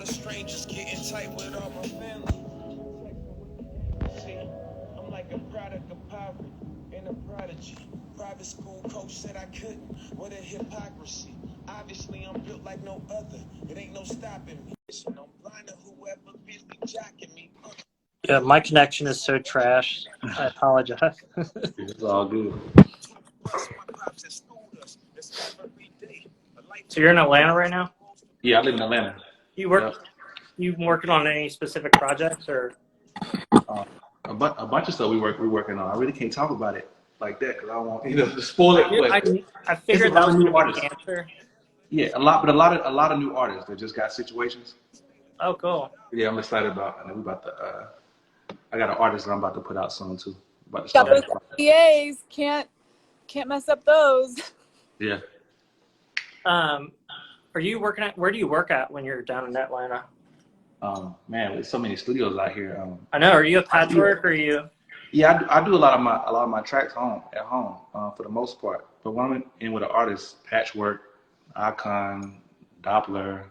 the strangers getting tight with all my family. See, I'm like a product of poverty and a prodigy. Private school coach said I couldn't. What a hypocrisy. Obviously, I'm built like no other. It ain't no stopping me. I'm blind to whoever busy jocking me. Yeah, my connection is so trash. I apologize. It's all good. So you're in Atlanta right now? Yeah, I live in Atlanta. You work? Yep. You working on any specific projects or? A bunch of stuff we're working on. I really can't talk about it like that because I don't want to spoil it. But I figured that was new going to be artists. the answer. Yeah, a lot of new artists that just got situations. Oh, cool. Yeah, I'm excited about, and we about to. I got an artist that I'm about to put out soon too. About to Got start. those PAs. Can't mess up those. Yeah. Are you working at? Where do you work at when you're down in Atlanta? Man, there's so many studios out here. I know. Are you a patchwork or are you? Yeah, I do a lot of my tracks at home for the most part. But when I'm in with an artist, Patchwork, Icon, Doppler,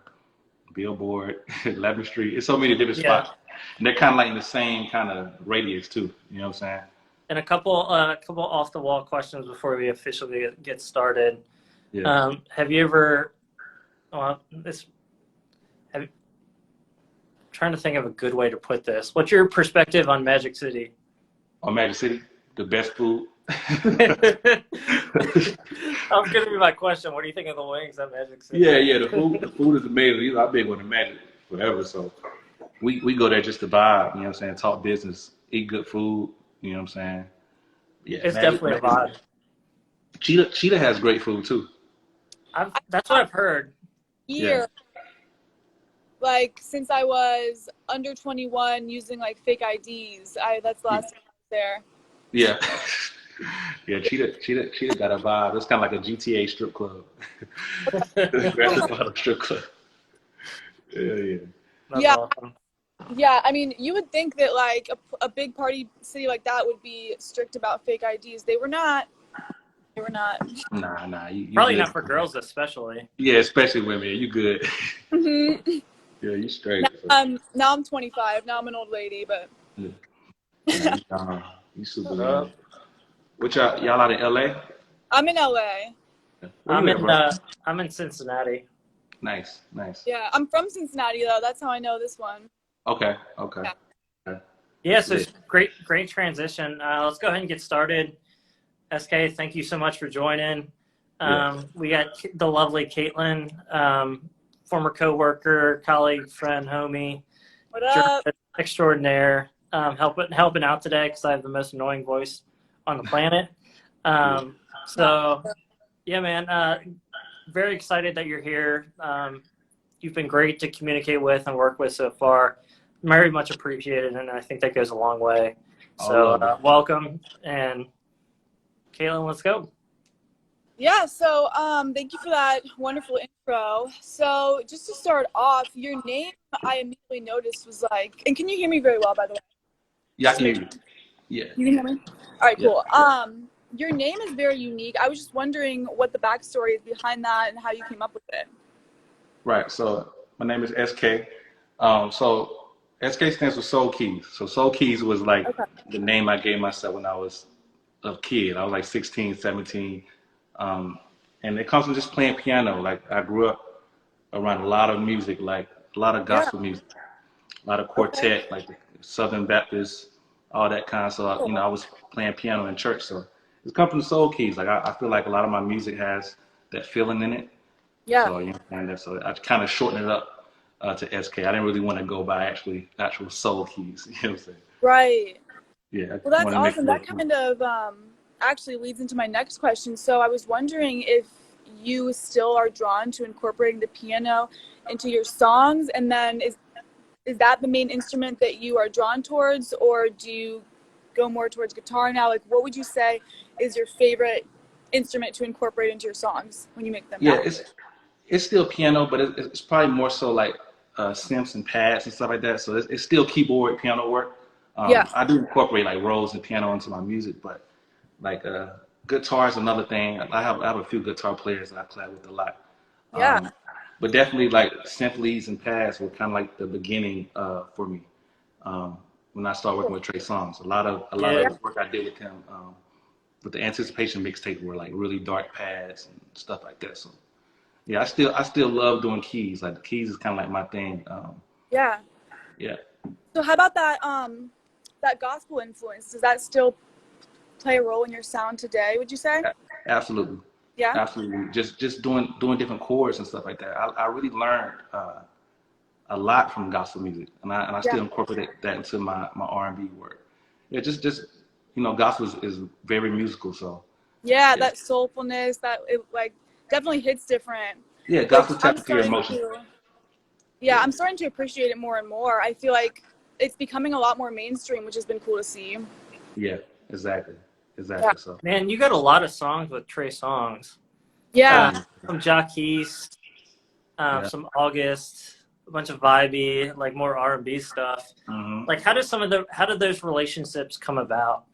Billboard, 11th Street. It's so many different spots, and they're kind of like in the same kind of radius too. You know what I'm saying? And a couple off the wall questions before we officially get started. Yeah. Have you ever? Trying to think of a good way to put this. What's your perspective on Magic City? On Magic City, the best food. That was going to be my question. What do you think of the wings at Magic City? Yeah, the food is amazing. I've been going to Magic forever, so we go there just to vibe. You know what I'm saying? Talk business, eat good food. You know what I'm saying? Yeah, it's definitely a vibe. Cheetah has great food too. That's what I've heard. Yeah. Like since I was under 21 using like fake IDs. That's the last time I was there. Yeah. Yeah, Cheetah got a vibe. It's kind of like a GTA strip club. Grand Theft Auto strip club. Yeah. That's awesome. Yeah, I mean, you would think that like a big party city like that would be strict about fake IDs. They were not. Nah. You Probably good. not for girls, especially. Yeah, especially women. You good. Mm-hmm. Yeah, you straight. Now I'm 25. Now I'm an old lady, but. Yeah. You super good. What y'all out in LA? I'm in LA. I'm in Cincinnati. Nice. Yeah, I'm from Cincinnati though. That's how I know this one. Okay. Yeah, so it's great transition. Let's go ahead and get started. SK, thank you so much for joining. We got the lovely Caitlin, former coworker, colleague, friend, homie. What up? Extraordinaire. Helping out today because I have the most annoying voice on the planet. So, yeah, man, very excited that you're here. You've been great to communicate with and work with so far. Very much appreciated, and I think that goes a long way. So, welcome, and Caitlin, let's go. Yeah, so thank you for that wonderful intro. So just to start off, your name I immediately noticed was like, and can you hear me very well, by the way? Yeah, I can hear you. Yeah. You can hear me? All right, cool. Your name is very unique. I was just wondering what the backstory is behind that and how you came up with it. Right. So my name is SK. So SK stands for Soul Keys. So Soul Keys was like the name I gave myself when I was a kid. I was like 16, 17. And it comes from just playing piano. Like I grew up around a lot of music, like a lot of gospel music, a lot of quartet, like the Southern Baptist, all that kind of stuff. I was playing piano in church. So it's come from Soul Keys. Like I feel like a lot of my music has that feeling in it. Yeah. So, so I kind of shortened it up to SK. I didn't really want to go by actual Soul Keys. You know what I'm saying? Right. Yeah. Well, that's awesome. That kind of actually leads into my next question. So I was wondering if you still are drawn to incorporating the piano into your songs, and then is that the main instrument that you are drawn towards, or do you go more towards guitar now? Like, what would you say is your favorite instrument to incorporate into your songs when you make them? Yeah, it's still piano, but it's probably more so like synths and pads and stuff like that. So it's still keyboard piano work. I do incorporate like rolls and piano into my music, but like guitar is another thing. I have a few guitar players that I play with a lot. but definitely like Symphonies and Paths were kind of like the beginning for me. When I started working with Trey Songz, a lot of Yeah. the work I did with him with the Anticipation mixtape were like really dark paths and stuff like that. So yeah, I still love doing keys. Like the keys is kind of like my thing. Yeah. Yeah. So how about that gospel influence? Does that still play a role in your sound today, would you say? Absolutely. Yeah. Absolutely. Just doing different chords and stuff like that. I really learned a lot from gospel music, and I Yeah. still incorporate that into my R&B work. Yeah, just gospel is very musical. So Yeah, yeah, that soulfulness, that it like definitely hits different. yeah, Which gospel I'm taps into your starting emotions. to yeah, I'm starting to appreciate it more and more. I feel like it's becoming a lot more mainstream, which has been cool to see. Yeah, exactly, Yeah. exactly. So Man, you got a lot of songs with Trey Songz. Yeah. Some Jacquees, yeah. some August, a bunch of vibey, like more R&B stuff. hmm Like, how did those relationships come about?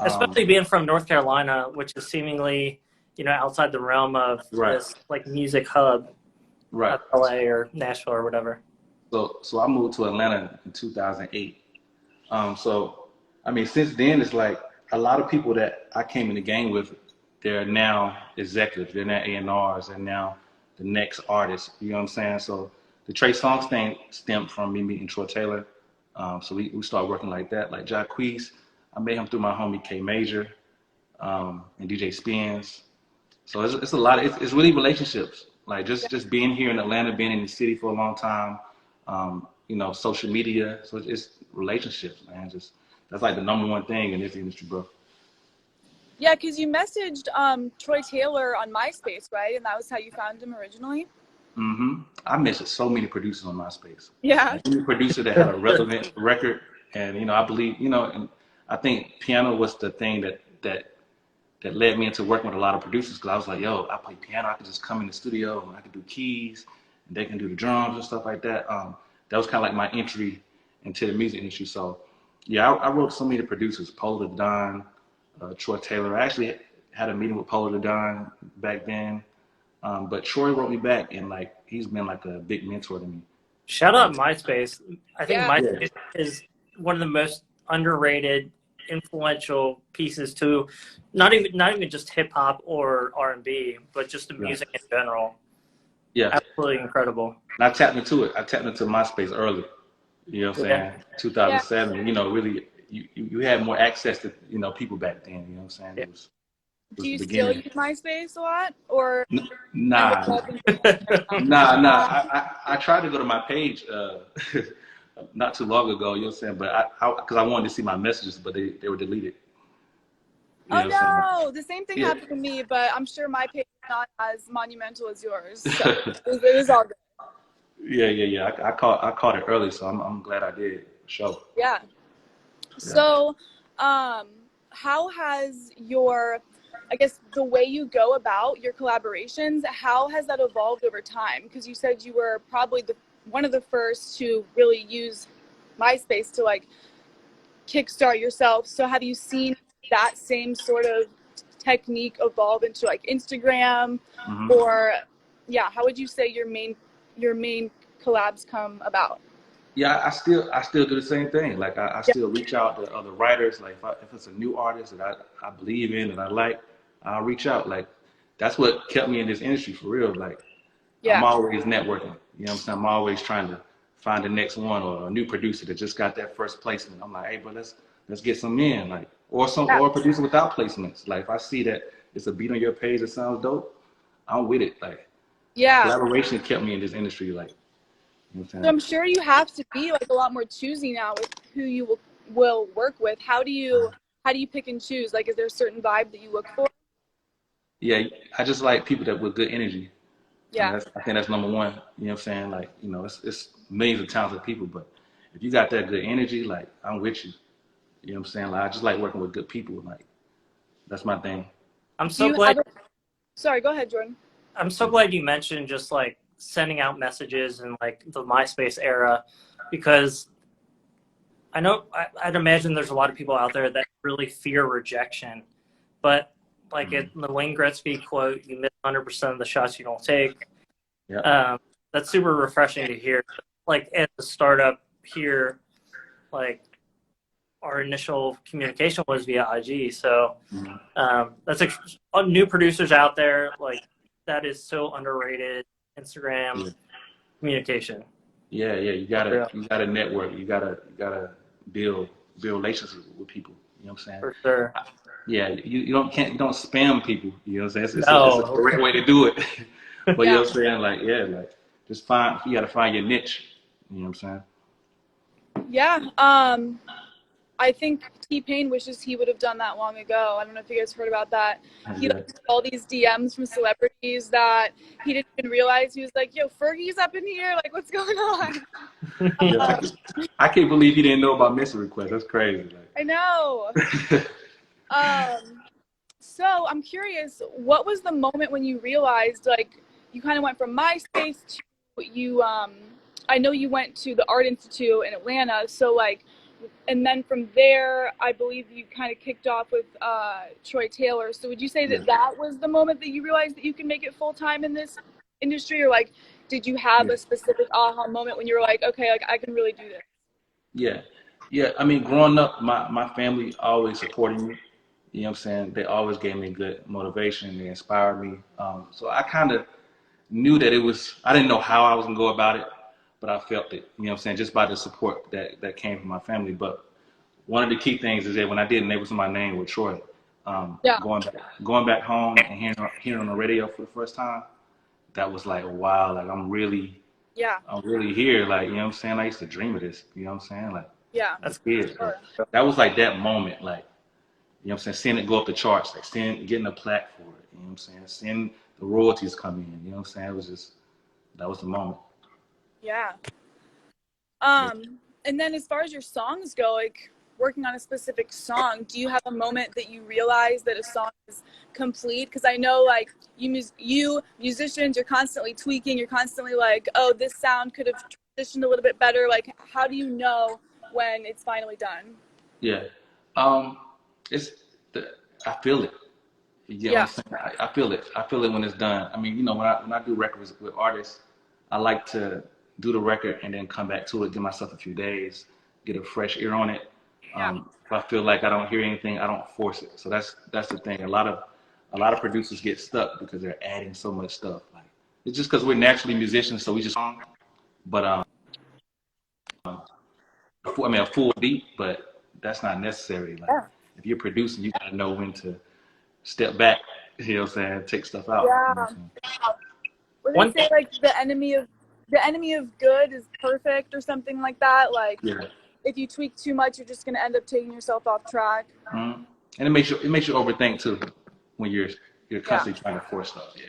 Um, Especially being from North Carolina, which is seemingly, outside the realm of right, this like music hub right. of LA or Nashville or whatever. So I moved to Atlanta in 2008. So I mean, since then it's like a lot of people that I came in the game with, they're now executives, they're now A&Rs, they're now the next artists. You know what I'm saying? So the Trey Songz thing stemmed from me meeting Troy Taylor. So we started working like that. Like Jacquees, I met him through my homie K Major and DJ Spins. So it's a lot. It's really relationships. Like just being here in Atlanta, being in the city for a long time. Social media. So it's relationships, man. Just that's like the number one thing in this industry, bro. Yeah, because you messaged Troy Taylor on MySpace, right? And that was how you found him originally? I mentioned so many producers on MySpace. Yeah. Like, any producer that had a relevant record, and I believe, and I think piano was the thing that led me into working with a lot of producers because I was like, yo, I play piano. I could just come in the studio and I could do keys and they can do the drums and stuff like that. That was kind of like my entry into the music industry. So, yeah, I wrote so many producers, Polo the Don, Troy Taylor. I actually had a meeting with Polo the Don back then. But Troy wrote me back and like he's been like a big mentor to me. Shout Like, out MySpace. I think Yeah. MySpace is one of the most underrated, influential pieces to not even just hip hop or R&B, but just the yeah, music in general. yeah. Absolutely incredible. And I tapped into it. I tapped into MySpace early. You know what I'm Yeah. saying? Yeah. 2007. Really, you had more access to people back then. You know what I'm saying? Yeah. It Do was the you still beginning. use MySpace a lot? Or kind of Nah, all been right now? I tried to go to my page not too long ago. You know what I'm saying? But because I wanted to see my messages, but they were deleted. You Oh know what I'm no, the same thing saying? happened to me, but I'm sure my page is not as monumental as yours. So Yeah. it was all good. Yeah. I caught it early, so I'm glad I did. For sure. Yeah. Yeah. So, how has I guess, the way you go about your collaborations, how has that evolved over time? Because you said you were probably one of the first to really use MySpace to like kickstart yourself. So have you seen that same sort of technique evolve into like Instagram, hmm or yeah, how would you say your main collabs come about? Yeah, I still do the same thing. Like I Yeah. still reach out to other writers. Like if it's a new artist that I believe in and I like, I'll reach out. Like that's what kept me in this industry for real. Like I'm Yeah. always networking. You know what I'm saying? I'm always trying to find the next one or a new producer that just got that first placement. I'm like, hey, bro, let's get some in. Like Yeah. or a producer without placements. Like if I see that it's a beat on your page that sounds dope, I'm with it. Like Yeah. collaboration kept me in this industry. Like you know what I'm So saying? I'm sure you have to be like a lot more choosy now with who you will work with. How do you pick and choose? Like, is there a certain vibe that you look for? Yeah, I just like people that with good energy. Yeah. I think that's number one. You know what I'm saying? Like, it's millions of talented people, but if you got that good energy, like I'm with you. You know what I'm saying? Like I just like working with good people. Like that's my thing. I'm Do so you glad have Sorry, go ahead, Jordan. I'm so glad you mentioned just like sending out messages in like the MySpace era, because I know I'd imagine there's a lot of people out there that really fear rejection, but like Mhm. the Wayne Gretzky quote, "You miss 100% of the shots you don't take." Yeah. That's super refreshing to hear. Like at the startup here, like our initial communication was via IG. So that's new producers out there. Like that is so underrated. Instagram Yeah. communication. Yeah, yeah. You gotta network. You gotta build relationships with people. You know what I'm saying? For sure. Yeah, you don't spam people. You know what I'm saying? It's a No. correct way to do it. But you know Yeah. what I'm saying? Like, yeah, like you gotta find your niche. You know what I'm saying? Yeah. I think T-Pain wishes he would have done that long ago. I don't know if you guys heard about that. He Yeah. like got all these DMs from celebrities that he didn't even realize. He was like, "Yo, Fergie's up in here. Like, what's going on?" Yeah, I can't believe you didn't know about message requests. That's crazy. I know. Like, So I'm curious, what was the moment when you realized, like, you kind of went from MySpace to you? I know you went to the Art Institute in Atlanta. So like, and then from there, I believe you kind of kicked off with Troy Taylor. So would you say yeah, that that was the moment that you realized that you can make it full time in this industry, or like, did you have yeah, a specific aha moment when you were like, okay, like I can really do this? yeah, yeah. I mean, growing up, my family always supported me. You know what I'm saying? They always gave me good motivation. They inspired me. So I kind of knew that it was. I didn't know how I was gonna go about it, but I felt it. You know what I'm saying? Just by the support that came from my family. But one of the key things is that when I did Neighbors in My Name with Troy, Yeah, going back home and hearing on the radio for the first time, that was like, wow, like yeah, I'm really here. Like, you know what I'm saying? I used to dream of this. You know what I'm saying? Like yeah, as That's a kid. So sure. that was like that moment, like, you know what I'm saying? Seeing it go up the charts, like getting a plaque for it. You know what I'm saying? Seeing the royalties come in. You know what I'm saying? It was just that was the moment. Yeah. Yeah. And then as far as your songs go, like working on a specific song, do you have a moment that you realize that a song is complete? Because I know like you musicians, you're constantly tweaking, you're constantly like, oh, this sound could have transitioned a little bit better. Like, how do you know when it's finally done? Yeah. Um, it's the I feel it. You get what I'm Yeah, saying? I feel it. I feel it when it's done. I mean, when I do records with artists, I like to do the record and then come back to it, give myself a few days, get a fresh ear on it. yeah, If I feel like I don't hear anything, I don't force it. So that's the thing. A lot of producers get stuck because they're adding so much stuff. Like it's just because we're naturally musicians, so we just. But I mean, a full beat, but that's not necessary. Like yeah, if you're producing, you gotta know when to step back. You know what I'm saying? Take stuff out. You know yeah. what I'm Where they one thing. say like the enemy of good is perfect or something like that. Like saying? Yeah. if you tweak too much, you're just gonna end up taking yourself off track. Mhm. And it makes you overthink too when you're Yeah, constantly trying to force stuff. Yeah.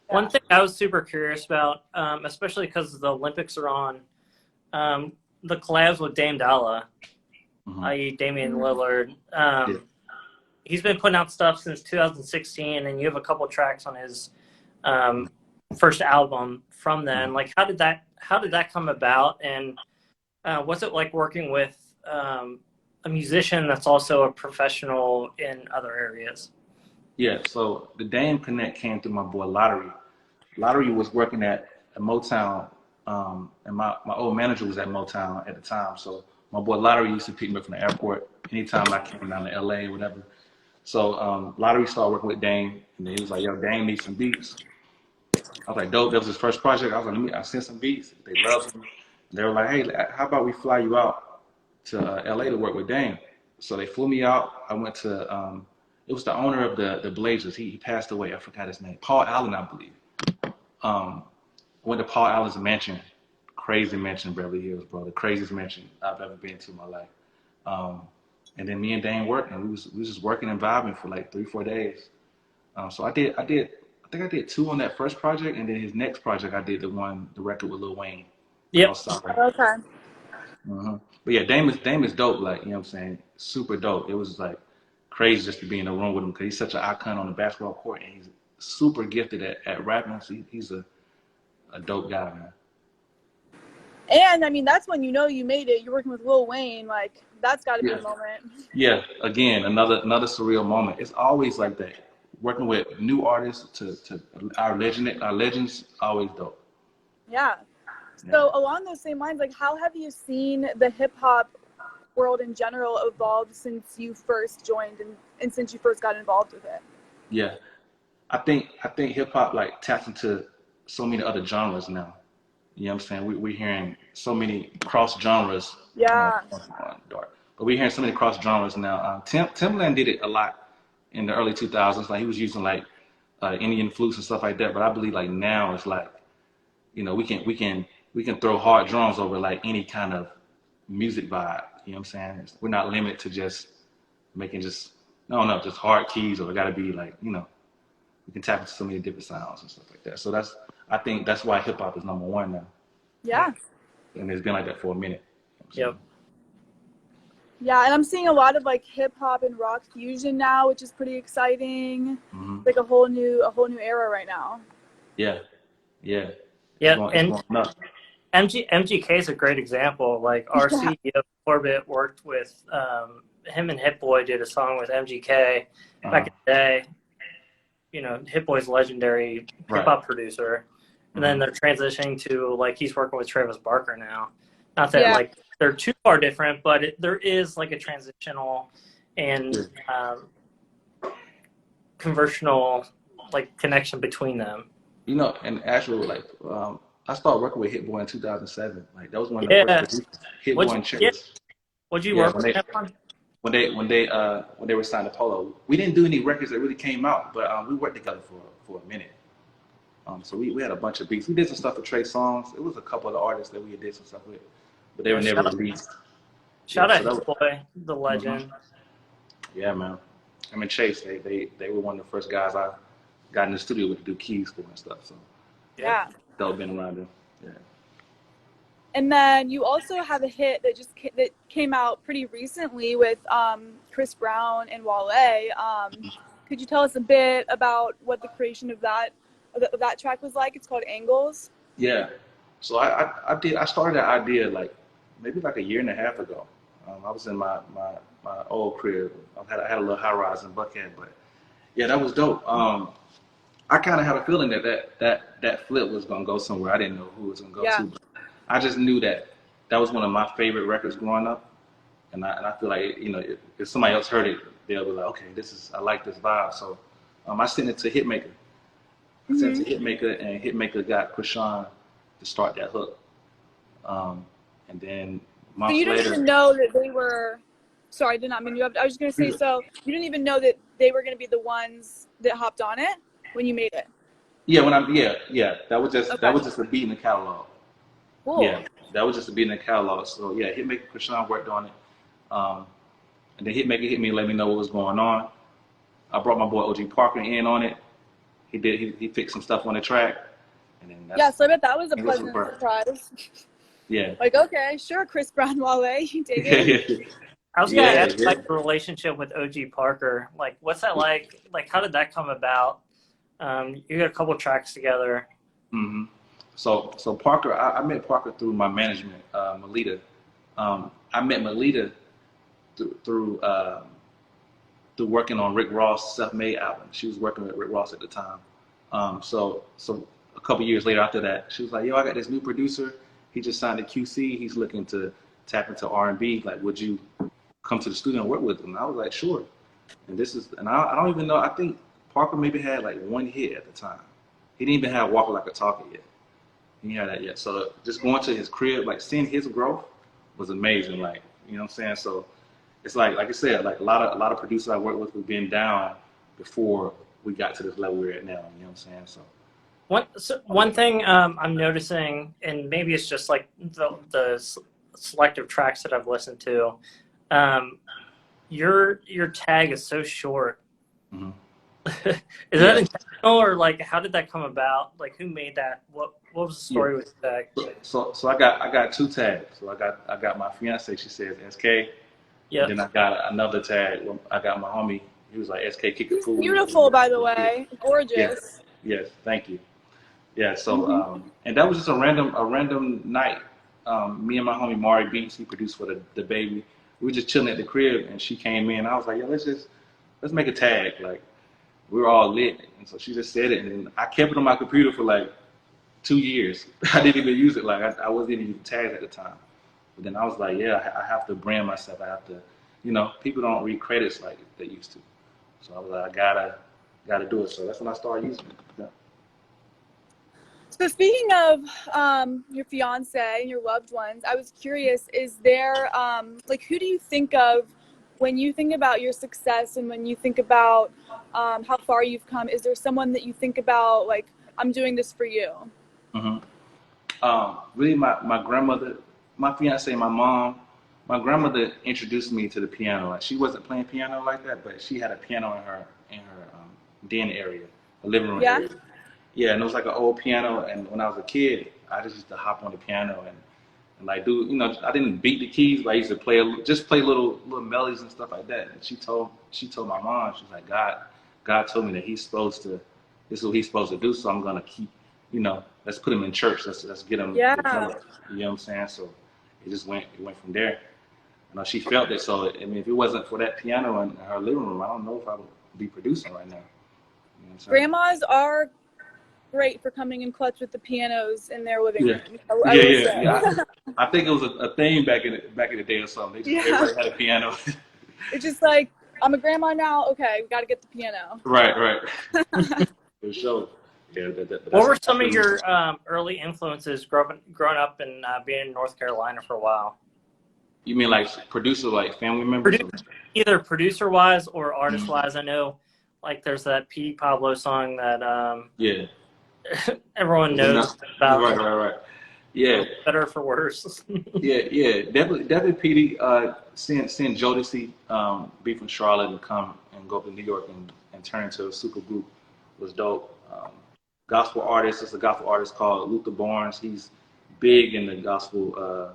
One yeah, thing I was super curious about, especially because the Olympics are on, the collabs with Dame Dalla, Hmm. i.e., Damian Mhm. Lillard. Yeah. He's been putting out stuff since 2016, and you have a couple tracks on his first album from then. Mhm. Like, how did that come about, and what's it like working with a musician that's also a professional in other areas? Yeah. So the Dame Connect came through my boy Lottery. Lottery was working at Motown, and my old manager was at Motown at the time. So my boy Lottery used to pick me up from the airport anytime I came down to LA or whatever. So Lottery started working with Dame, and then he was like, "Yo, Dame needs some beats." I was like, "Dope." That was his first project. I was like, I sent some beats. They loved them. They were like, "Hey, how about we fly you out to LA to work with Dame?" So they flew me out. I went to it was the owner of the Blazers. He passed away. I forgot his name. Paul Allen, I believe. Um, went to Paul Allen's mansion, crazy mansion in Beverly Hills, bro. The craziest mansion I've ever been to in my life. Um, and then me and Dane worked, and we was just working and vibing for like 3-4 days. So I think I did two on that first project, and then his next project I did the record with Lil Wayne called Yep. Sorry. okay. But yeah, Dame is dope. Like you know what I'm saying, super dope. It was like crazy just to be in the room with him because he's such an icon on the basketball court, and he's super gifted at rapping. So he's a dope guy, man. And I mean, that's when you know you made it. You're working with Lil Wayne. Like, that's got to be Yeah. a moment. Yeah, again, another surreal moment. It's always like that working with new artists to our legends, always dope. Yeah. Yeah. So along those same lines, like how have you seen the hip hop world in general evolve since you first joined and since you first got involved with it? Yeah. I think hip hop like taps into so many other genres now. You know what I'm saying? We're hearing so many cross genres. Yeah. Dark. But we're hearing so many cross genres now. Timbaland did it a lot in the early 2000s. Like he was using like Indian flutes and stuff like that. But I believe like now it's like, you know, we can throw hard drums over like any kind of music vibe. You know what I'm saying? We're not limited to just making just hard keys, or it got to be like, you know, we can tap into so many different sounds and stuff like that. So I think that's why hip hop is number one now. Yeah. And it's been like that for a minute. Yep. Yeah, and I'm seeing a lot of like hip hop and rock fusion now, which is pretty exciting. Mm-hmm. Like a whole new era right now. Yeah. And MGK is a great example. Like our CEO Corbett worked with him and Hit Boy did a song with MGK back in the day. You know, Hit Boy's legendary hip hop producer, and then they're transitioning to like he's working with Travis Barker now. Not that like they're too far different, but there is like a transitional and conversational like connection between them. You know, and actually, like I started working with Hit Boy in 2007. Like that was one of the first producers. Hit Boy and Chase. What'd you work with them on? When they were signed to Polo, we didn't do any records that really came out, but we worked together for a minute. So we had a bunch of beats. We did some stuff for Trey Songz. It was a couple of the artists that we did some stuff with, but they were never released. Shout out Hit Boy, the legend. Yeah, man. I mean Chase, they were one of the first guys I got in the studio with to do keys for and stuff. So yeah, that would been around them. Yeah. And then you also have a hit that came out pretty recently with Chris Brown and Wale. Could you tell us a bit about what the creation of that track was like? It's called Angles. Yeah. So I started that idea like maybe like a year and a half ago. I was in my old crib. I had a little high rise in Buckhead, but yeah, that was dope. I kind of had a feeling that flip was gonna go somewhere. I didn't know who it was gonna go to, but I just knew that was one of my favorite records growing up, and I feel like, you know, if somebody else heard it, they'll be like, okay, I like this vibe. So I sent it to Hitmaker. I sent it to Hitmaker, and Hitmaker got Krishan to start that hook. And then months later. So you didn't even know that they were. Sorry, I did not mean you. I was just gonna say, so you didn't even know that they were gonna be the ones that hopped on it when you made it. Yeah, that was just a beat in the catalog. Cool. Yeah, that was just a beat in the catalog. So yeah, Hitmaker Krishan worked on it, and then Hitmaker hit me and let me know what was going on. I brought my boy OG Parker in on it. He fixed some stuff on the track, and then so I bet that was a pleasant surprise. Yeah. Like, okay, sure, Chris Brown, Wale, you dig it. I was gonna ask like the relationship with OG Parker. Like, what's that like? Like, how did that come about? You got a couple tracks together. Mm-hmm. So Parker, I met Parker through my management, Melita. I met Melita through working on Rick Ross' self-made album. She was working with Rick Ross at the time. So a couple years later after that, she was like, yo, I got this new producer. He just signed to QC. He's looking to tap into R&B. Like, would you come to the studio and work with him? And I was like, sure. And I don't even know. I think Parker maybe had like one hit at the time. He didn't even have Walker Like a Talker yet. He didn't have that yet. So just going to his crib, like seeing his growth was amazing. Like, you know what I'm saying? So it's like I said, like a lot of producers I worked with have been down before we got to this level we're at now. You know what I'm saying? One thing I'm noticing, and maybe it's just like the selective tracks that I've listened to, your tag is so short. Mm-hmm. Is that intentional, or like how did that come about? Like, who made that? What was the story with the tag? So I got two tags. So I got my fiance. She says SK. Yeah. Then I got another tag. I got my homie. He was like SK Kick It Fool. Beautiful, by the way. Gorgeous. Yes. Thank you. Yeah. So and that was just a random night. Me and my homie Mari Beats, he produced for the baby. We were just chilling at the crib, and she came in. I was like, yo, let's make a tag. Like, We were all lit, and so she just said it, and I kept it on my computer for like 2 years. I didn't even use it. Like I wasn't even tagged at the time. But then I was like, yeah, I have to brand myself. I have to, people don't read credits like they used to. So I was like, I gotta do it. So that's when I started using it. Yeah. So speaking of your fiance and your loved ones, I was curious, is there, who do you think of when you think about your success and when you think about how far you've come? Is there someone that you think about, like, I'm doing this for you? Mm-hmm. Really, my grandmother, my fiance, my mom, my grandmother introduced me to the piano. Like, she wasn't playing piano like that, but she had a piano in her den area, a living room area. Yeah, and it was like an old piano. And when I was a kid, I just used to hop on the piano and like do, I didn't beat the keys, but I used to play little melodies and stuff like that. And she told my mom, she was like, God told me that this is what he's supposed to do. So I'm gonna keep, let's put him in church. Let's get him developed. You know what I'm saying? So it went from there. She felt it. So I mean, if it wasn't for that piano in her living room, I don't know if I would be producing right now. You know what I'm saying? Grandmas are great for coming in clutch with the pianos in their living room. Yeah. I think it was a thing back in the day or something. Everybody had a piano. It's just like, I'm a grandma now. Okay, we got to get the piano. Right. For sure. Yeah. What were some of your early influences growing up and being in North Carolina for a while? You mean like producer, like family members? Either producer-wise or artist-wise. I know, like, there's that P. Pablo song that everyone knows about. Right. Yeah. Better for worse. yeah. Definitely PD, seeing Jodeci be from Charlotte and come and go up to New York and turn into a super group was dope. Gospel artist, there's a gospel artist called Luther Barnes. He's big in the gospel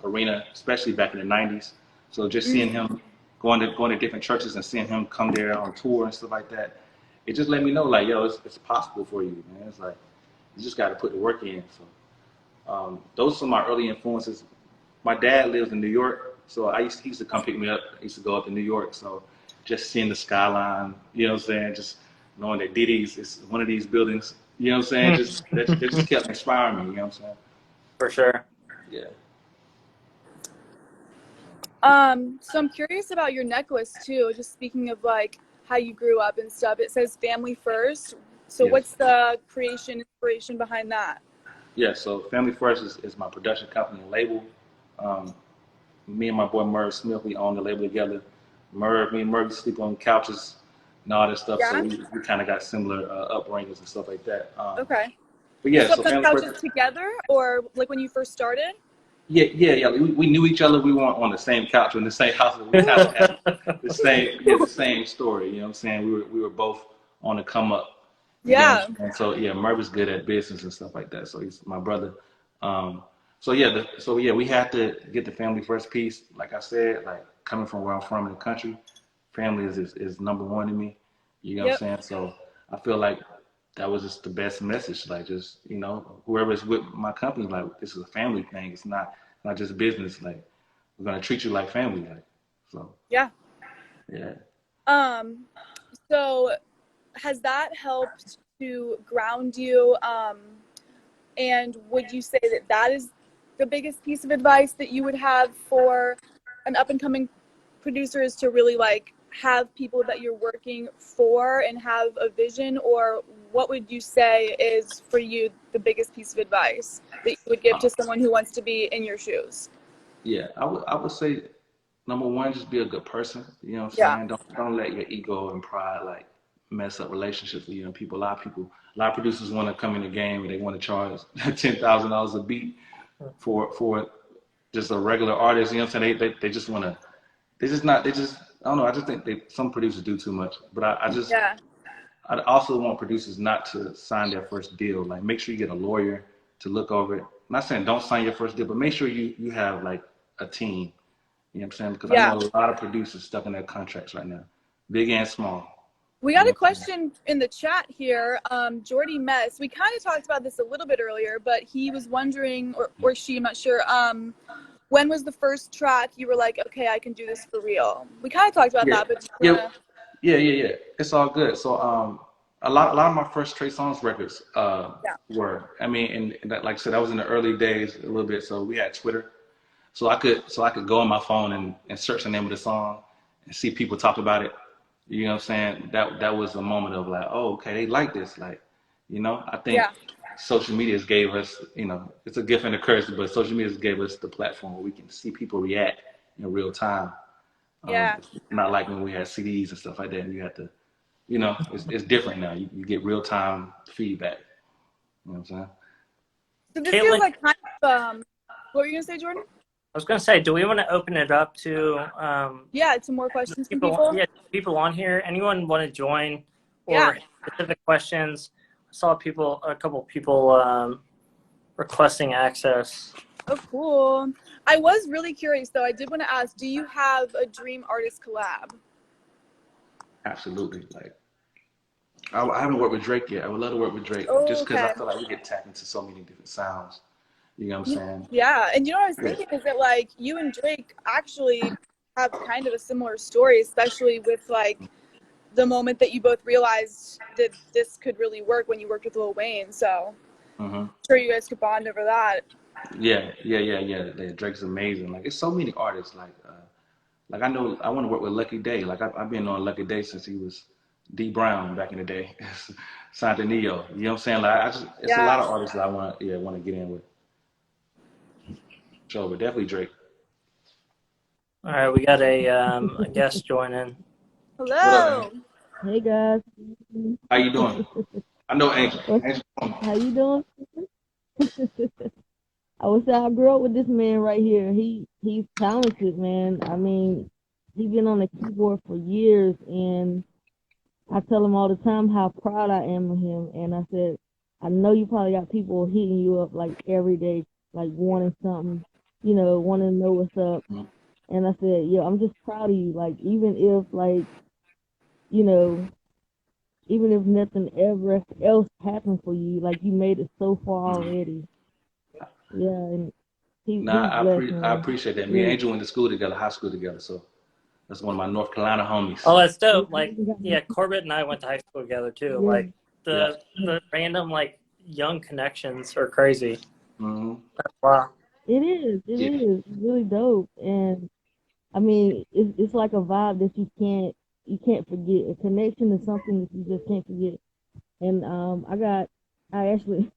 arena, especially back in the 90s. So just seeing him going to different churches and seeing him come there on tour and stuff like that, it just let me know, like, yo, it's possible for you, man. It's like, you just got to put the work in. So those are some of my early influences. My dad lives in New York, so he used to come pick me up. I used to go up to New York, so just seeing the skyline, you know what I'm saying, just knowing that Diddy's is one of these buildings, you know what I'm saying, that just kept inspiring me, you know what I'm saying. For sure. Yeah. So I'm curious about your necklace too, just speaking of like how you grew up and stuff. It says family first. So Yes. What's the inspiration behind that? Yeah, so Family First is my production company and label. Me and my boy Merv Smith, we own the label together. Me and Merv sleep on couches and all that stuff. So we kind of got similar upbringings and stuff like that. Okay. But yeah, you so slept on Family couches First, together, or like when you first started? Yeah. We knew each other. We weren't on the same couch or in the same house. We kind of had the same story. You know what I'm saying? We were both on the come up. Yeah. And so Merv is good at business and stuff like that. So he's my brother. We had to get the family first piece. Like I said, like coming from where I'm from in the country, family is number one to me. You know what I'm saying? So I feel like that was just the best message. Like, just, whoever's with my company, like, this is a family thing. It's not just business. Like, we're gonna treat you like family. Like, so. Yeah. So has that helped to ground you? And would you say that is the biggest piece of advice that you would have for an up and coming producer, is to really like have people that you're working for and have a vision? Or what would you say is for you the biggest piece of advice that you would give to someone who wants to be in your shoes? Yeah, I would say, number one, just be a good person. You know what I'm saying? Don't let your ego and pride like mess up relationships with you. And a lot of producers want to come in the game and they want to charge $10,000 a beat for just a regular artist. You know what I'm saying? They just want to. I don't know. I just think some producers do too much. But I also want producers not to sign their first deal. Like, make sure you get a lawyer to look over it. I'm not saying don't sign your first deal, but make sure you have like a team. You know what I'm saying? Because I know a lot of producers stuck in their contracts right now, big and small. We got a question in the chat here. Jordy Mess, we kind of talked about this a little bit earlier, but he was wondering, or she, I'm not sure, when was the first track you were like, okay, I can do this for real? We kind of talked about that, but Yeah. It's all good. So a lot of my first Trey Songz records Yeah. were, I mean, and that, like I said, that was in the early days a little bit. So we had Twitter, so I could go on my phone and search the name of the song and see people talk about it. You know what I'm saying? That was a moment of like, oh, okay, they like this. Like, I think Yeah. social media has gave us, it's a gift and a curse, but social media has gave us the platform where we can see people react in real time. Yeah. It's not like when we had CDs and stuff like that, and you had to, it's different now. You get real time feedback. You know what I'm saying? So this feels Caitlin, like kind of what were you gonna say, Jordan? I was going to say, do we want to open it up to Yeah, some more questions from people? people. Yeah, people on here. Anyone want to join Yeah. or specific questions? I saw a couple people requesting access. Oh, cool. I was really curious though. I did want to ask, do you have a dream artist collab? Absolutely. Like, I haven't worked with Drake yet. I would love to work with Drake Oh, just because I okay. feel like we get tapped into so many different sounds. You know what I'm saying? Yeah, and you know what I was Yeah. thinking is that like you and Drake actually have kind of a similar story, especially with like the moment that you both realized that this could really work when you worked with Lil Wayne. So I'm sure you guys could bond over that. Yeah. Drake's amazing. Like, it's so many artists. Like I know I want to work with Lucky Day. Like I've been on Lucky Day since he was D Brown back in the day, Santa Neo. You know what I'm saying? Like it's a lot Yeah. of artists that I want to get in with. Sure, but definitely Drake. All right, we got a guest joining. What up, man? Hello. Hey guys, How you doing? I know Angel. What's, Angel. how you doing? I would say I grew up with this man right here. He's talented, man. I mean, he's been on the keyboard for years, and I tell him all the time how proud I am of him. And I said, I know you probably got people hitting you up like every day, like wanting something, wanting to know what's up. And I said, yeah, I'm just proud of you. Like even if you know. Even if nothing ever else happened for you, like you made it so far already. Yeah, and he's Nah, blessed, I man. appreciate that. Me and Really. Angel went to school together, high school together. So that's one of my North Carolina homies. Oh, that's dope. Like, yeah, Corbett and I went to high school together too. Yeah. Like the random like young connections are crazy. Wow. It is. It is. It's really dope. And I mean, it's like a vibe that you can't forget. A connection is something that you just can't forget. And I actually,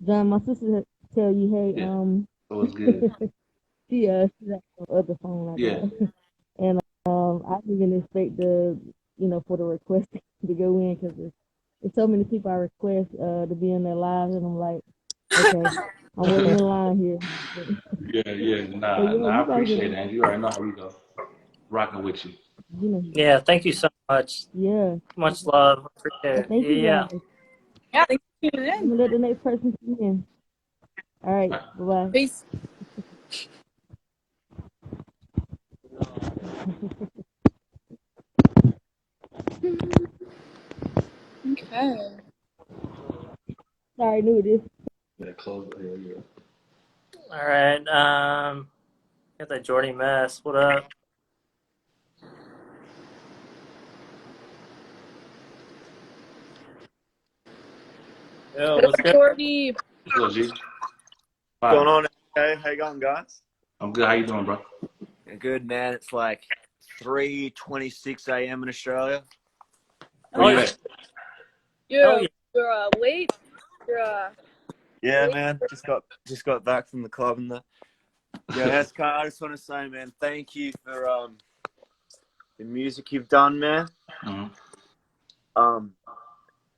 John, my sister tell you, hey, So it's good. she's at the other phone right now. And I didn't even expect for the request to go in because there's so many people I request to be in their lives, and I'm like, okay, I'm waiting in line here. Yeah. Nah, But yeah, I you guys appreciate it, Angel. You already know how we go. Rocking with you. Yeah, thank you so much. Yeah. Much love. Appreciate it. Thank you guys. Yeah, thanks for tuning I'm in. gonna let the next person come in. All right. Bye-bye. Peace. Okay. Sorry, knew this. Yeah, close. Yeah. All right. Got that Jordy mess. What up? Yo, what's good? Jordy. What's up, G? What's going on? Hey, how you going, guys? I'm good. How you doing, bro? Good, man. It's like 3:26 a.m. in Australia. Where you at? You're late. Yeah, man. Just got back from the club and SK, I just want to say, man, thank you for the music you've done, man.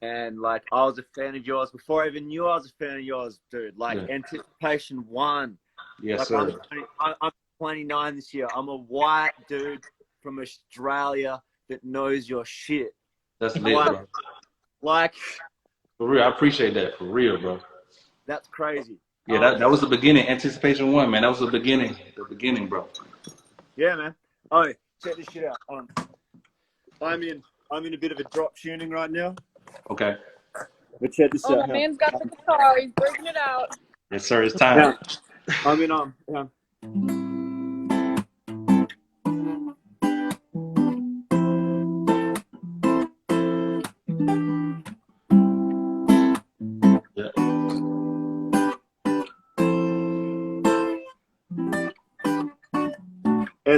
And like I was a fan of yours before I even knew I was a fan of yours, dude. Like Anticipation 1. Yes, like, sir. I'm 29 this year. I'm a white dude from Australia that knows your shit. That's lit, bro. Like, for real, I appreciate that. For real, bro. That's crazy. Yeah, that was the beginning. Anticipation 1, man. That was the beginning. The beginning, bro. Yeah, man. Oh, check this shit out. I'm in a bit of a drop tuning right now. Okay. But check this out. My man's got the guitar. He's breaking it out. Yes, sir. It's time. Yeah.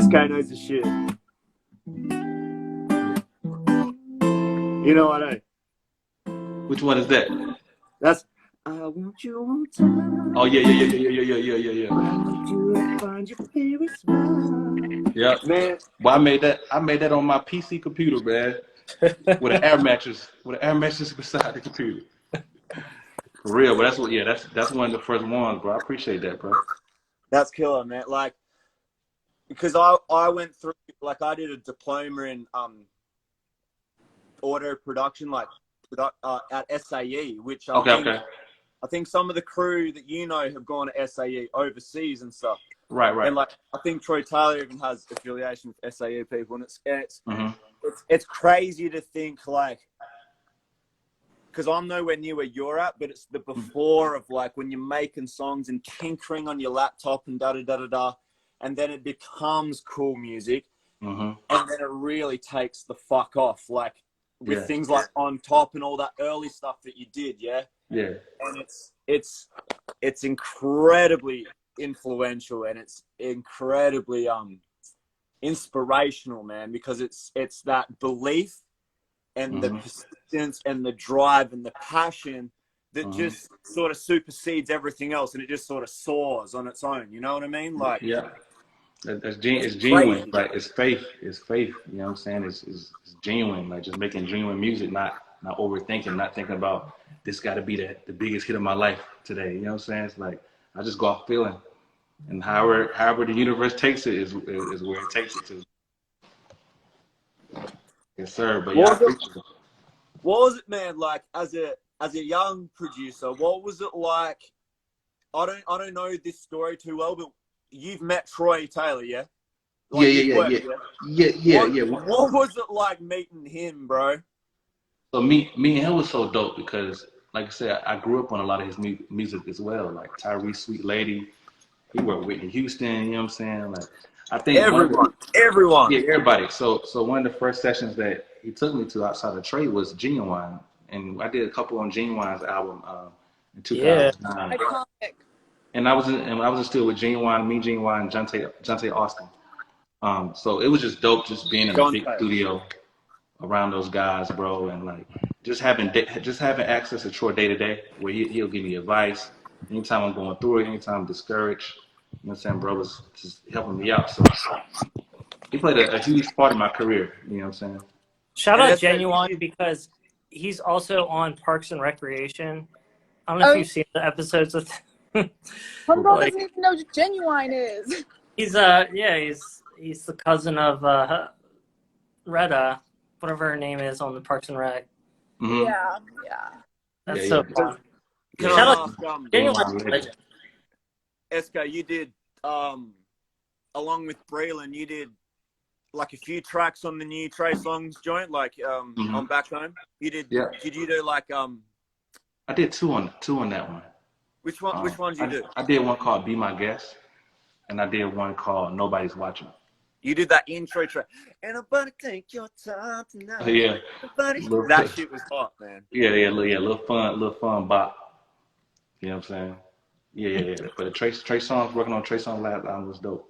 SK knows the shit. You know what, eh? Which one is that? That's I want you on time. Oh yeah. I want you to find your favorite spot. Yeah. Man. Well, I made that on my PC computer, man, with an air mattress beside the computer. For real, but that's one of the first ones, bro. I appreciate that, bro. That's killer, man. Like, because I went through, like, I did a diploma in auto production, like at SAE, which Okay. I think some of the crew that you know have gone to SAE overseas and stuff. Right. And like, I think Troy Taylor even has affiliation with SAE people, and Mm-hmm. it's crazy to think, like, because I'm nowhere near where you're at, but it's the before of, like, when you're making songs and tinkering on your laptop and da-da-da-da-da, and then it becomes cool music, and then it really takes the fuck off, like, with things like On Top and all that early stuff that you did, yeah? Yeah. And it's incredibly influential, and it's incredibly inspirational, man, because it's that belief and the persistence and the drive and the passion that just sort of supersedes everything else, and it just sort of soars on its own. You know what I mean? Like, yeah, it's genuine. Like, it's faith. It's faith. You know what I'm saying? It's genuine. Like, just making genuine music, not overthinking, not thinking about this got to be the biggest hit of my life today. You know what I'm saying? It's like I just go off feeling, and however the universe takes it is where it takes it to. Yes, sir. But yeah, I appreciate it. What was it, man? Like, as a young producer, what was it like? I don't know this story too well, but you've met Troy Taylor, yeah? Like, Yeah. What was it like meeting him, bro? So me and him was so dope because, like I said, I grew up on a lot of his music as well. Like Tyrese, Sweet Lady, he worked with Whitney Houston. You know what I'm saying? Like, I think everyone. Yeah, everybody. So one of the first sessions that he took me to outside of Trey was Genuine, and I did a couple on Genuine's album in 2009. Iconic. And I was in still with Genuine, and Jonte Austin. So it was just dope, just being in a big studio around those guys, bro, and like just having access to Troy day to day, where he'll give me advice anytime I'm going through it, anytime I'm discouraged. You know what I'm saying? Bro was just helping me out. So he played a huge part of my career. You know what I'm saying? Shout out Genuine, because he's also on Parks and Recreation. I don't know if you've seen the episodes with Homegirl doesn't even know what Genuine is. He's he's the cousin of Retta, whatever her name is on the Parks and Rec. Mm-hmm. Yeah. That's so fun. Can I ask, Genuine. SK, you did along with Breland, you did like a few tracks on the new Trey Songz joint, like on Back Home. You did. Yeah. Did you do like I did two on that one. Which one? Which one did you do? I did one called "Be My Guest," and I did one called "Nobody's Watching." You did that intro track. And nobody take your time tonight. Yeah. That shit was hot, man. Yeah, little fun bop. You know what I'm saying? Yeah. But the Trey Songz, working on Trey Songz last album was dope.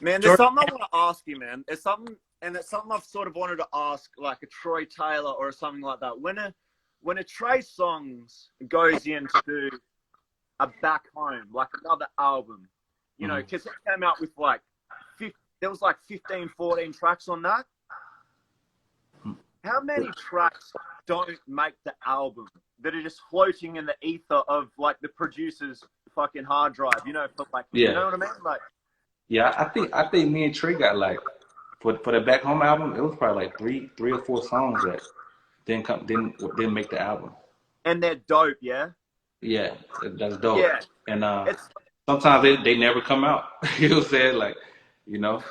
Man, there's something I want to ask you, man. It's something I've sort of wanted to ask, like a Troy Taylor or something like that. When a Trey Songz goes into a Back Home, like another album, you know, because it came out with like, there was like 15, 14 tracks on that. How many tracks don't make the album that are just floating in the ether of like the producer's fucking hard drive, you know, for like, you know what I mean? Like, yeah, I think me and Trey got like, for the Back Home album, it was probably like three or four songs that didn't make the album. And they're dope, yeah? Yeah, that's dope. Yeah. And sometimes they never come out. You know what I'm saying? Like, you know,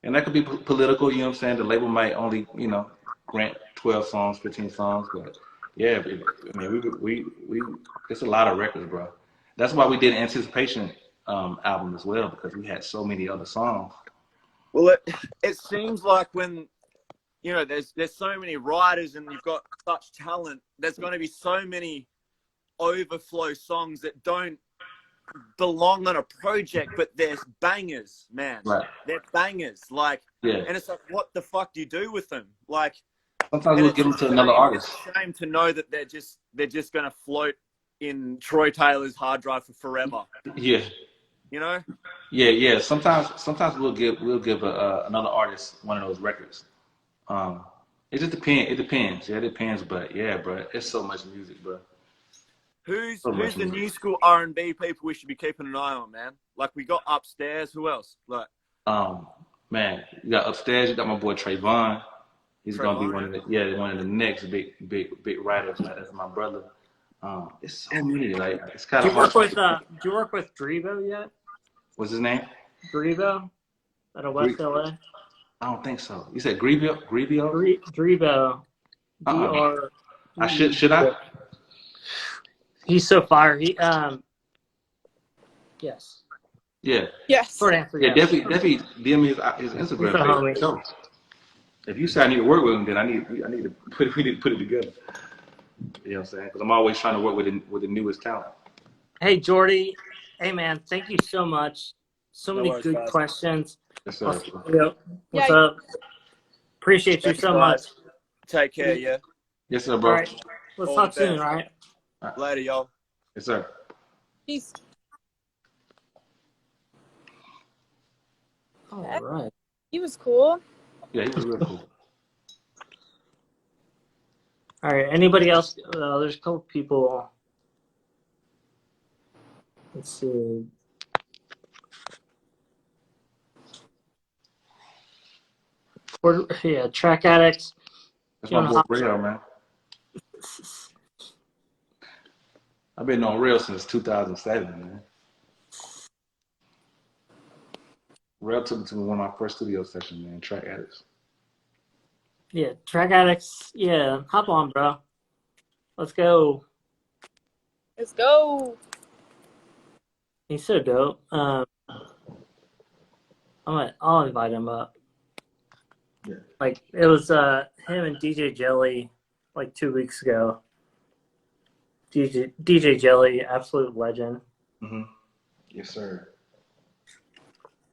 and that could be political. You know what I'm saying? The label might only, you know, grant 12 songs, 15 songs, but yeah, I mean, we it's a lot of records, bro. That's why we did an Anticipation album as well, because we had so many other songs. Well, it seems like when, you know, there's so many writers and you've got such talent, there's going to be so many overflow songs that don't belong on a project, but there's bangers, man. Right. They're bangers. Like, Yeah. and it's like, what the fuck do you do with them? Like, Sometimes we'll give them to another artist. It's a shame to know that they're just gonna float in Troy Taylor's hard drive for forever. Yeah. You know? Yeah. Sometimes we'll give another artist one of those records. It just depends. It depends. Yeah, it depends. But yeah, bro, it's so much music, bro. Who's the new school R&B people we should be keeping an eye on, man? Like, we got Upstairs. Who else? Like, man, you got Upstairs. You got my boy Trayvon. He's gonna be one of the next big writers. Like, that's my brother. It's so many. Like, it's kind of hard. Did you work with Drivo yet? What's his name? Drivo, out of West LA. I don't think so. You said Grevio? Drivo. I should I? He's so fire. Yes. Yeah. Yes. Short answer. Yeah, yes. definitely DM me his Instagram page. So, if you say I need to work with him, then we need to put it together. You know what I'm saying? Because I'm always trying to work with the newest talent. Hey, Jordy. Hey, man. Thank you so much. So many worries, good guys. questions. Yes, sir. What's up? Appreciate you so much. Take care, yeah. Yes, sir, bro. All right. Let's All talk the soon, best. all right? Later, y'all. Yes, sir. Peace. All right. He was cool. Yeah, he was real cool. All right. Anybody else? There's a couple people. Let's see. Yeah, Track Addicts. That's my boy Rail, man. I've been on Rail since 2007, man. Rail took me to one of my first studio sessions, man. Track Addicts. Yeah, Track Addicts. Yeah, hop on, bro. Let's go. Let's go. He's so dope. I'll invite him up. Yeah. Like, it was him and DJ Jelly like 2 weeks ago. DJ Jelly, absolute legend. Mm-hmm. Yes, sir.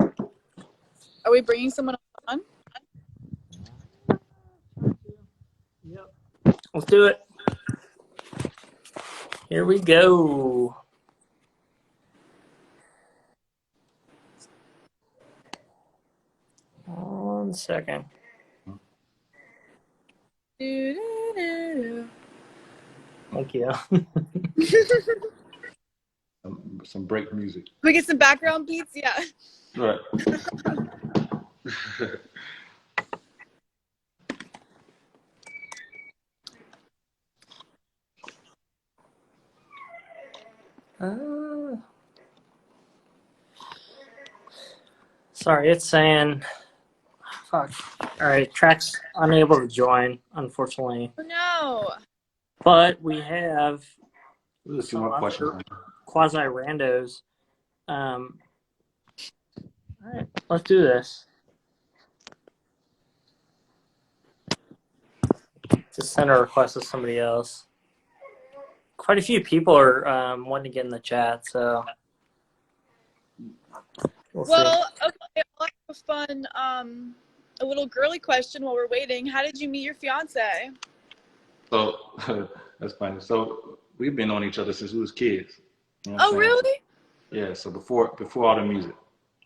Are we bringing someone on? Yep. Let's do it. Here we go. One second. Do-do-do-do. Thank you. Some break music. We get some background beats? Yeah. Right. Sorry, it's saying. Fuck. All right, Track's unable to join, unfortunately. Oh, no. But we have Let's see more questions. quasi randos. All right, let's do this. Just send a request to somebody else. Quite a few people are wanting to get in the chat, so we'll see. Well, okay, I'll have a fun, a little girly question while we're waiting. How did you meet your fiance? So that's funny. So we've been on each other since we was kids. You know what I'm Oh, saying? really? Yeah. So before all the music,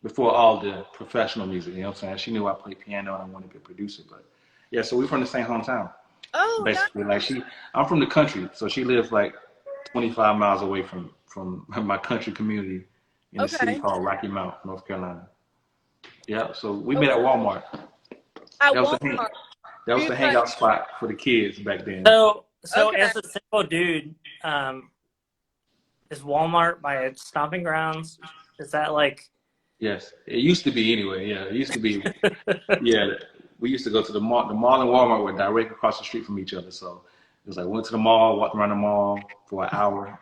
before all the professional music, you know what I'm saying? She knew I played piano and I wanted to be a producer. But yeah, so we're from the same hometown. Oh, Basically, nice. like I'm from the country, so she lives like 25 miles away from my country community in a city called Rocky Mount, North Carolina. Yeah. So we met at Walmart. At That was Walmart. That was the hangout spot for the kids back then. So Okay. as a single dude, is Walmart my stomping grounds? Is that like? Yes, it used to be anyway. Yeah, it used to be. Yeah, we used to go to the mall. The mall and Walmart were direct across the street from each other. So it was like went to the mall, walked around the mall for an hour.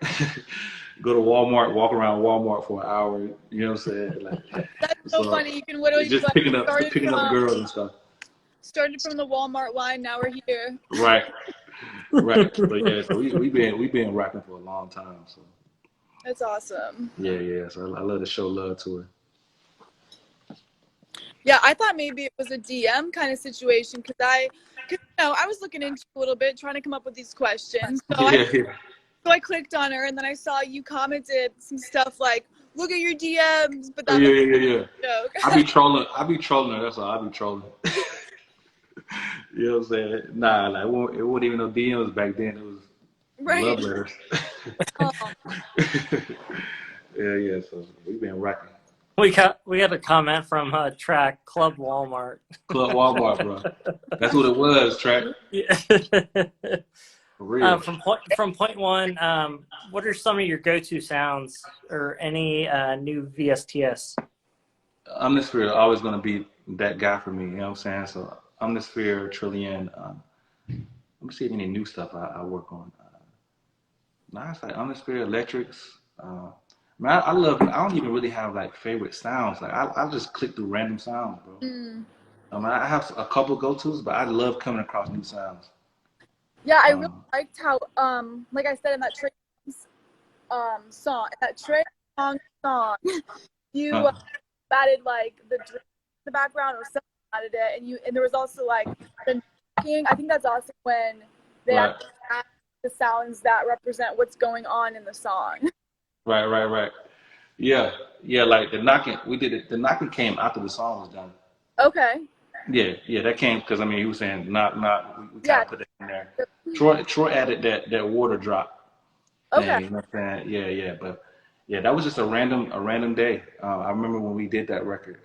Go to Walmart, walk around Walmart for an hour. You know what I'm saying? Like, That's so funny. You can literally just like, picking up girls and stuff. Started from the Walmart line. Now we're here. Right. Right. But yeah, so we been rocking for a long time. So That's awesome. Yeah. So I love to show love to her. Yeah, I thought maybe it was a DM kind of situation because I was looking into it a little bit, trying to come up with these questions. So I clicked on her, and then I saw you commented some stuff like, "Look at your DMs," but that was Yeah. a joke. I be trolling her. That's all. I be trolling. You know what I'm saying? Nah, like it wasn't even no DMs back then. It was Right. love letters. Oh, Yeah. So we've been rocking. We got a comment from Track Club Walmart. Club Walmart, bro. That's what it was, Track. Yeah. For real. From point one, what are some of your go-to sounds or any new VSTS? Omnisphere always gonna be that guy for me. You know what I'm saying? So Omnisphere, Trillion. Let me see if any new stuff I work on. Nah, it's like Omnisphere, Electrics. Man, I love. I don't even really have like favorite sounds. Like I just click through random sounds, bro. I have a couple go-tos, but I love coming across new sounds. yeah, I really liked how, like I said in that Trey song, you added like the background or something added it, and there was also like the knocking. I think that's awesome when they actually add the sounds that represent what's going on in the song. Right. Yeah. Like the knocking, we did it. The knocking came after the song was done. Okay. Yeah, that came because I mean he was saying knock. We kind of put it in there. Troy added that water drop. Okay. Yeah, you know what I'm saying? Yeah, but yeah, that was just a random day. I remember when we did that record.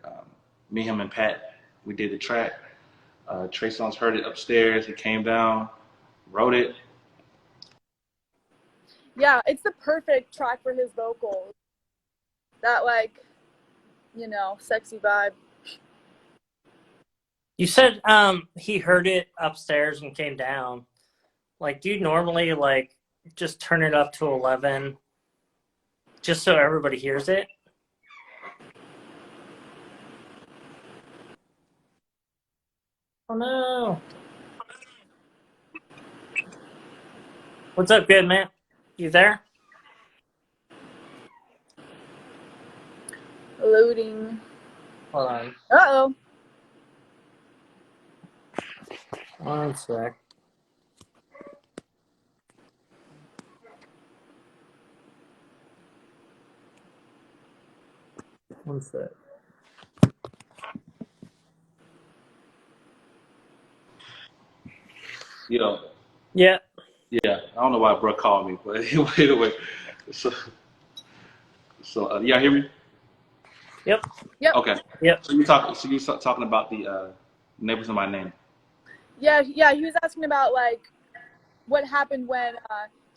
Me, him, and Pat, we did the track. Trey Songz heard it upstairs. He came down, wrote it. Yeah, it's the perfect track for his vocals. That sexy vibe. You said he heard it upstairs and came down. Like, do you normally like just turn it up to 11 just so everybody hears it? Oh no. What's up, good man? You there? Loading. Hold on. Uh-oh. One sec. One sec. Yeah. I don't know why Brooke called me, but anyway. So y'all hear me? Yep. Okay. Yep. So you talking about the neighbors in my name? Yeah. He was asking about like what happened when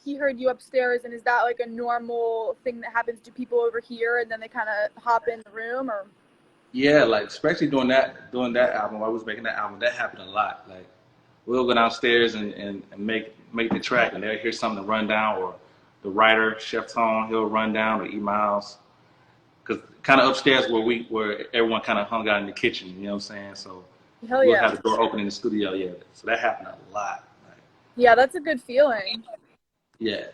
he heard you upstairs, and is that like a normal thing that happens to people over here, and then they kind of hop in the room, or? Yeah, like especially during that album, while I was making that album, that happened a lot. Like we'll go downstairs and make the track, and they'll hear something run down, or the writer Chef Tone, he'll run down, or E Miles, because kind of upstairs where everyone kind of hung out in the kitchen, you know what I'm saying? So we'll have the door open in the studio. Yeah, so that happened a lot. Like, yeah, that's a good feeling. Yeah.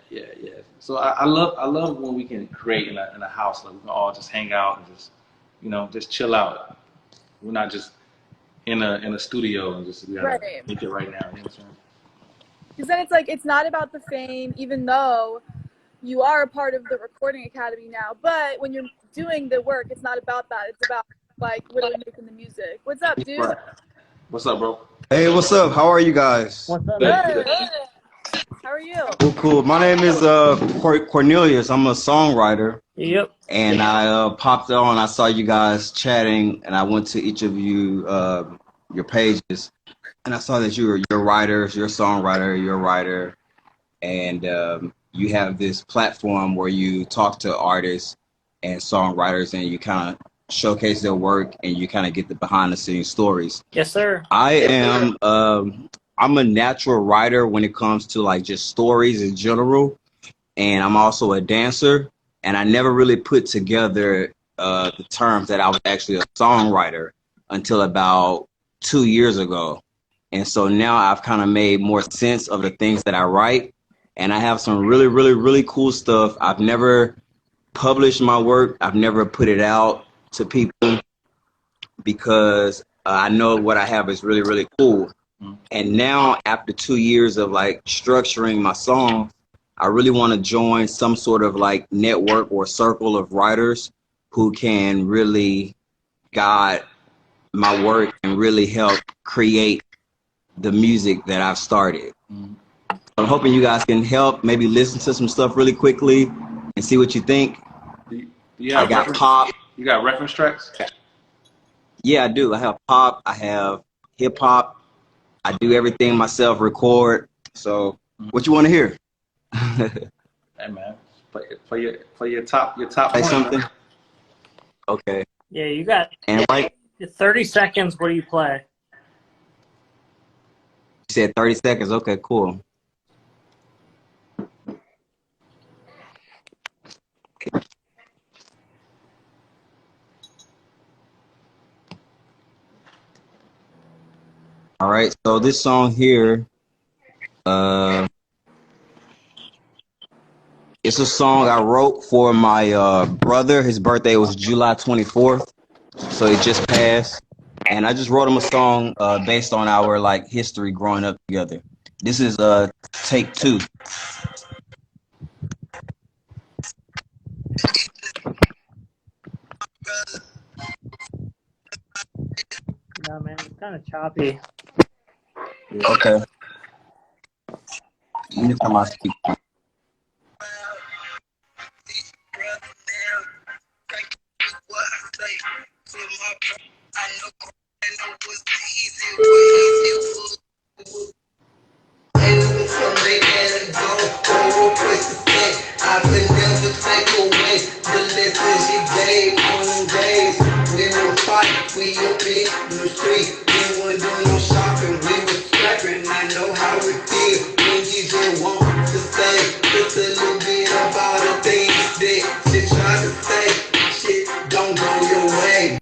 So I love when we can create in a house, like we can all just hang out and just chill out. We're not just in a studio and we gotta make it right now. You know what I'm saying? Because then it's like it's not about the fame, even though you are a part of the Recording Academy now. But when you're doing the work, it's not about that. It's about like literally making the music. What's up, dude? Right. What's up, bro? Hey, what's up? How are you guys? What's up? Good. How are you? Cool. My name is Cornelius. I'm a songwriter. Yep. And I popped on. I saw you guys chatting, and I went to each of you your pages, and I saw that you're writers, you're a songwriter, you're a writer, and you have this platform where you talk to artists and songwriters, and you kind of showcase their work, and you kind of get the behind the scenes stories. Yes, sir. I'm a natural writer when it comes to like just stories in general, and I'm also a dancer, and I never really put together the terms that I was actually a songwriter until about 2 years ago. And so now I've kind of made more sense of the things that I write, and I have some really, really, really cool stuff. I've never published my work. I've never put it out to people because I know what I have is really, really cool. And now after 2 years of like structuring my songs, I really want to join some sort of like network or circle of writers who can really guide my work and really help create the music that I've started. I'm hoping you guys can help, maybe listen to some stuff really quickly and see what you think. Yeah, I got pop. You got reference tracks? Yeah, I do. I have pop. I have hip hop. I do everything myself, record. So what you want to hear? Hey man, play your top Say one. something. Okay. Yeah, you got And right, 30 seconds. What do you play? you said 30 seconds. Okay, cool. All right. So this song here, it's a song I wrote for my brother. His birthday was July 24th, so it just passed. And I just wrote him a song based on our like history growing up together. This is take 2. No, man, it's kind of choppy. Okay. Let me turn my speaker on. I could never take away the lessons she gave on them days. We would fight, we up in the street. We weren't doing no shopping, we was scrapping. I know how it feels when you just want to say just a little bit about the things that she tried to say. Shit don't go your way.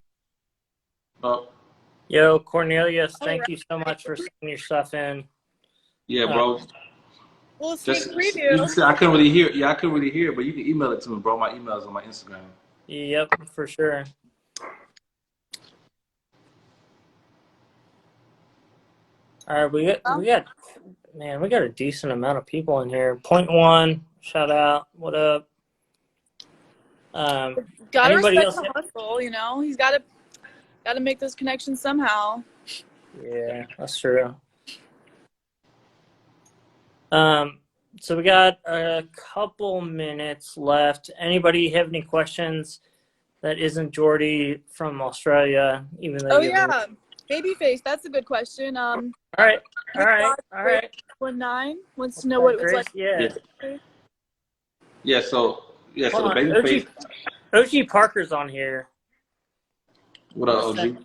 Yo, Cornelius, thank you so much for sending your stuff in. Yeah, bro. Well, sneak Just preview. I couldn't really hear. Yeah, I couldn't really hear, but you can email it to me, bro. My email is on my Instagram. Yep, for sure. All right, we got a decent amount of people in here. Point one, shout out. What up? Gotta Anybody respect else? the hustle, you know. He's gotta make those connections somehow. Yeah, that's true. So we got a couple minutes left. Anybody have any questions that isn't Jordy from Australia? Even though Oh you yeah, Babyface. That's a good question. All right. 19 wants to know what it was like. Yeah. Yeah. So the Hold on. Babyface. OG Parker's on here. What up, OG? I'm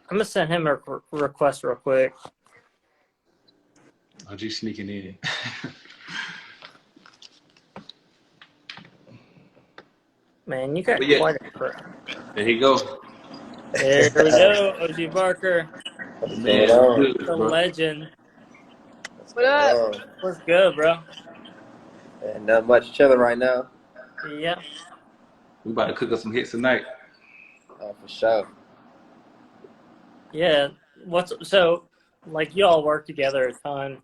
gonna send him a request real quick. OG sneaking in. Man, you got quite a crowd. There he go. There we go, OG Parker, Man, good, the bro. legend. What up? What's good, bro? And not much chilling right now. Yeah. We about to cook up some hits tonight. Oh, for sure. Yeah. Like y'all work together a ton.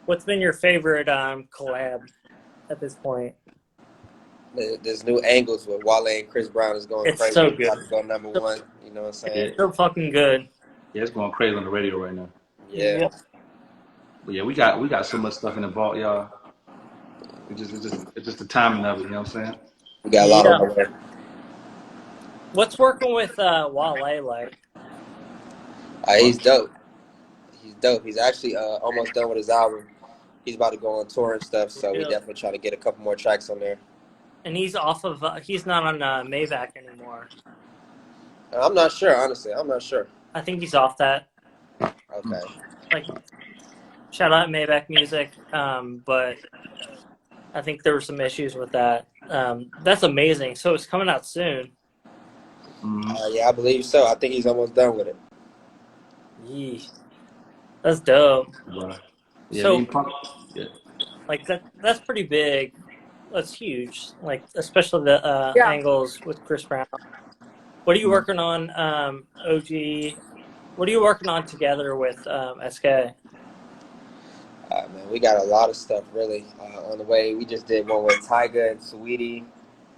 What's been your favorite collab at this point? There's new angles with Wale and Chris Brown is going It's crazy. so good. About to go number one. You know what I'm saying? It's so fucking good. Yeah, it's going crazy on the radio right now. Yeah. But yeah, we got so much stuff in the vault, y'all. It's just the timing of it. You know what I'm saying? We got a lot of work. What's working with Wale like? He's dope. He's dope. He's actually almost done with his album. He's about to go on tour and stuff, so we definitely try to get a couple more tracks on there. And he's off of. He's not on Maybach anymore. I'm not sure, honestly. I'm not sure. I think he's off that. Okay. Like, shout out Maybach Music, but I think there were some issues with that. That's amazing. So it's coming out soon. Yeah, I believe so. I think he's almost done with it. Yee. That's dope. Yeah, So, like that's pretty big. that's huge. Like especially the Yeah. angles with Chris Brown. What are you working on, OG? What are you working on together with SK? Man, we got a lot of stuff really on the way. We just did one with Tyga and Sweetie.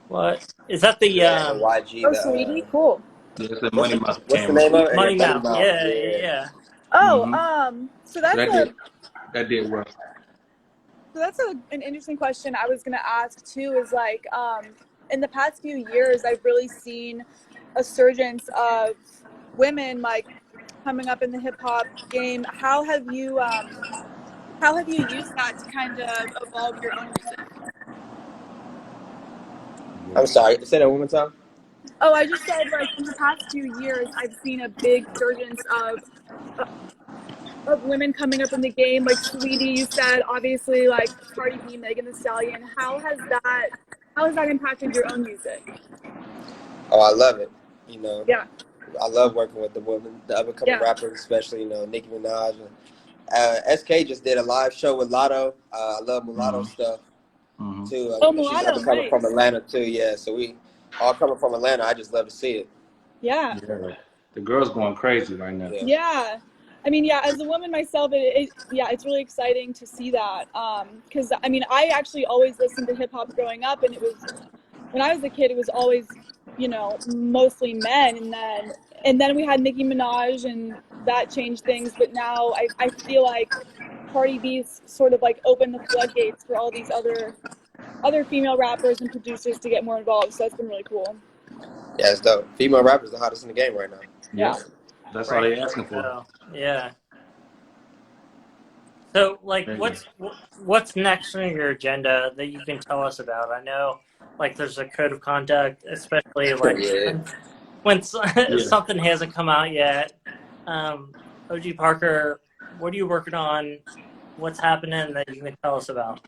What is that? The Yeah, and YG. Oh, sweetie, cool. Yeah, it's the Money Mouth What's the camera. name of it? Money Yeah, Money Mouth? Mouth. Yeah, Yeah. yeah. Oh, so So that's that did well. an interesting question I was gonna ask too. Is like, in the past few years, I've really seen a surgence of women like coming up in the hip hop game. How have you used that to kind of evolve your own music? I'm sorry. Say that one more time. Oh, I just said like in the past few years, I've seen a big surgence of women coming up in the game. Like Sweetie, you said, obviously like Cardi B, Megan Thee Stallion. How has that impacted your own music? Oh, I love it. You know, Yeah. I love working with the women, the up and coming rappers, especially Nicki Minaj. And, SK just did a live show with Lotto. I love Mulatto stuff too. Oh, She's Mulatto, up and coming nice. from Atlanta too. Yeah, so we all coming from Atlanta. I just love to see it. Yeah. The girl's going crazy right now. Yeah. I mean, yeah, as a woman myself, it's really exciting to see that. Because I mean, I actually always listened to hip hop growing up, and it was when I was a kid, it was always, mostly men, and then we had Nicki Minaj, and that changed things. But now I feel like Cardi B's sort of like opened the floodgates for all these other female rappers and producers to get more involved. So that's been really cool. Yeah, it's dope. Female rappers the hottest in the game right now. Yeah. That's all they're asking for. Yeah. So, like, what's next on your agenda that you can tell us about? I know, like, there's a code of conduct, especially like when something hasn't come out yet. OG Parker, what are you working on? What's happening that you can tell us about?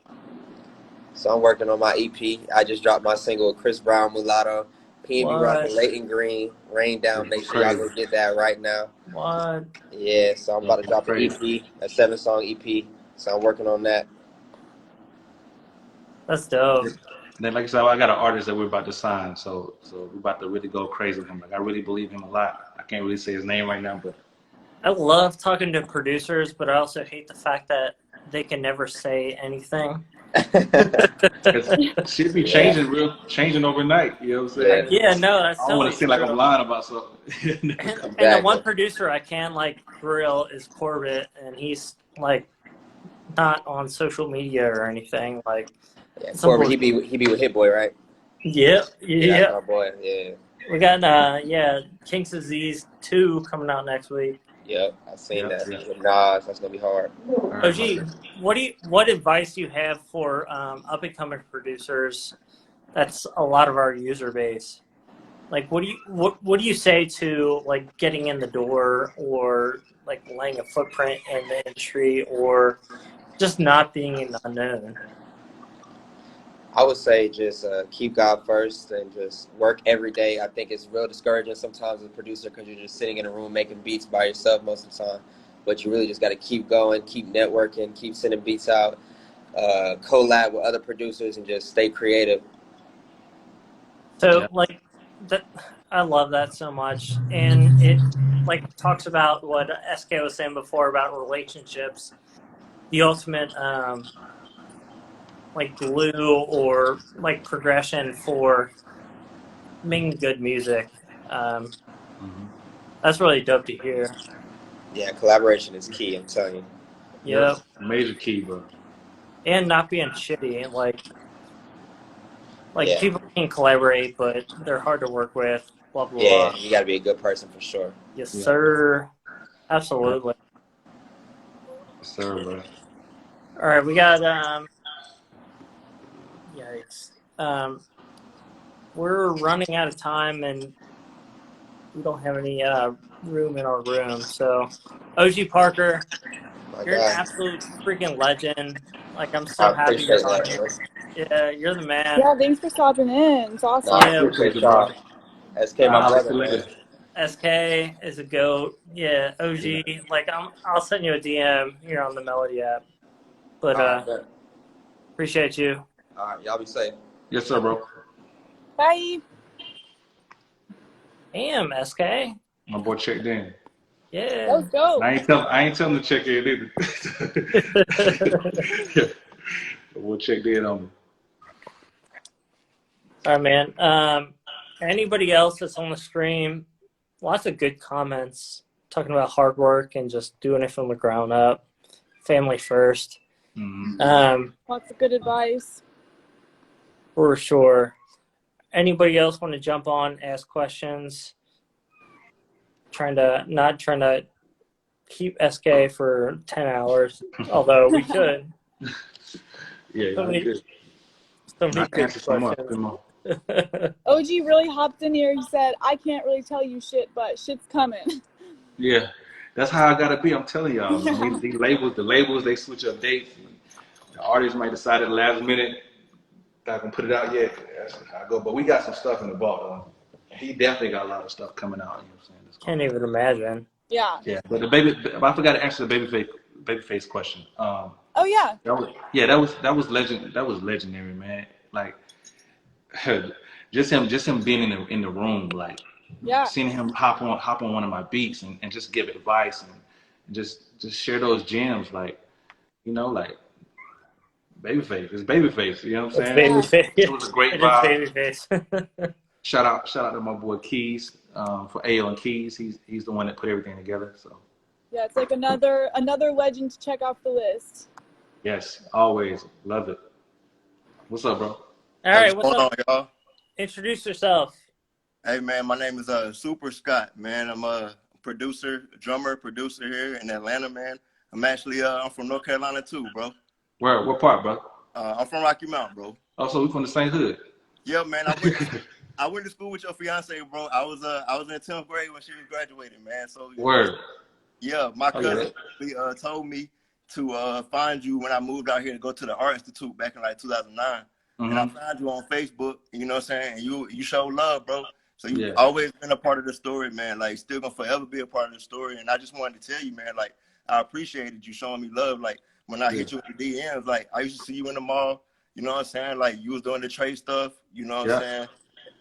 So I'm working on my EP. I just dropped my single with Chris Brown, Mulatto, PNB rapping Leighton Green, Rain Down. Make sure y'all go get that right now. What? Yeah, so I'm about to drop an EP, a 7-song EP. So I'm working on that. That's dope. Then, like I said, I got an artist that we're about to sign, so we're about to really go crazy with him. Like, I really believe him a lot. I can't really say his name right now, but I love talking to producers, but I also hate the fact that they can never say anything. Shit be changing overnight. You know what I'm saying? Yeah, no, that's I don't want to seem like I'm lying about something. and the one producer I can like grill is Corbett, and he's like not on social media or anything. Like, Corbett, he be with Hit Boy, right? Yeah. That's my boy. Yeah. We got King's Disease 2 coming out next week. Yep, I've seen that with Nas. That's gonna be hard. OG, what advice do you have for up and coming producers? That's a lot of our user base. Like, what do you say to like getting in the door, or like laying a footprint in the industry, or just not being in the unknown? I would say just keep God first and just work every day. I think it's real discouraging sometimes as a producer because you're just sitting in a room making beats by yourself most of the time. But you really just got to keep going, keep networking, keep sending beats out, collab with other producers, and just stay creative. So like that, I love that so much, and it like talks about what SK was saying before about relationships, the ultimate like glue or like progression for making good music. That's really dope to hear. Yeah, collaboration is key, I'm telling you. Yep. Major key, bro. And not being shitty. Like people can collaborate, but they're hard to work with. Blah blah. Yeah, blah. you got to be a good person for sure. Yes, sir. Absolutely. Yes, sir, bro. All right, we got yikes. We're running out of time, and we don't have any room in our room. So, OG Parker, you're an absolute freaking legend. Like, I'm so happy you're on here. Yeah, you're the man. Yeah, thanks for stopping in. It's awesome. I appreciate y'all. SK, my brother, man. SK is a goat. Yeah, OG. Like, I'll send you a DM here on the Melody app. But appreciate you. All right, y'all be safe. Yes, sir, bro. Bye. Damn, SK. My boy checked in. Yeah. Let's go. I ain't telling him to check in either. My boy checked in on me. All right, man. Anybody else that's on the stream? Lots of good comments talking about hard work and just doing it from the ground up. Family first. Mm-hmm. Lots of good advice. For sure. Anybody else want to jump on, ask questions? Not trying to keep SK for 10 hours, although we could. Yeah, So y'all many, good. so many I can good answer some more. questions. Good more. OG really hopped in here. He said, I can't really tell you shit, but shit's coming. Yeah, that's how I gotta be. I'm telling y'all. Yeah. These labels, they switch up dates. The artist might decide at the last minute, not gonna put it out yet. That's how I go. But we got some stuff in the vault, though. He definitely got a lot of stuff coming out. You know what I'm saying? Can't even imagine. Yeah. Yeah, but I forgot to answer the babyface question. Oh, yeah. That was legend. That was legendary, man. Like, just him being in the room, like Yeah. seeing him hop on one of my beats and just give advice and just share those gems, like, you know, like babyface. It's babyface. You know what I'm It's saying? Yeah. babyface. It was a great It is vibe. babyface. Shout out to my boy Keys, for AO and Keys. He's the one that put everything together. So Yeah, it's like another legend to check off the list. yes, always love it. What's up, bro? All Hey, right, what's what's going on, up? y'all? Introduce yourself. Hey, man, my name is Super Scott, man. I'm a drummer, producer here in Atlanta, man. I'm actually I'm from North Carolina too, bro. Where? What part, bro? I'm from Rocky Mount, bro. Also, we from the same hood. Yeah, man. I went to school with your fiance, bro. I was in the 10th grade when she was graduating, man. So Word. yeah, my Oh, cousin yeah. told me to find you when I moved out here to go to the Art Institute back in like 2009. And I Mm-hmm. found you on Facebook, you know what I'm saying? And you show love, bro. So you Yeah. always been a part of the story, man. Like still gonna forever be a part of the story. And I just wanted to tell you, man, like I appreciated you showing me love. Like when I hit you with the DMs, like I used to see you in the mall, you know what I'm saying? Like you was doing the trade stuff, you know what I'm saying?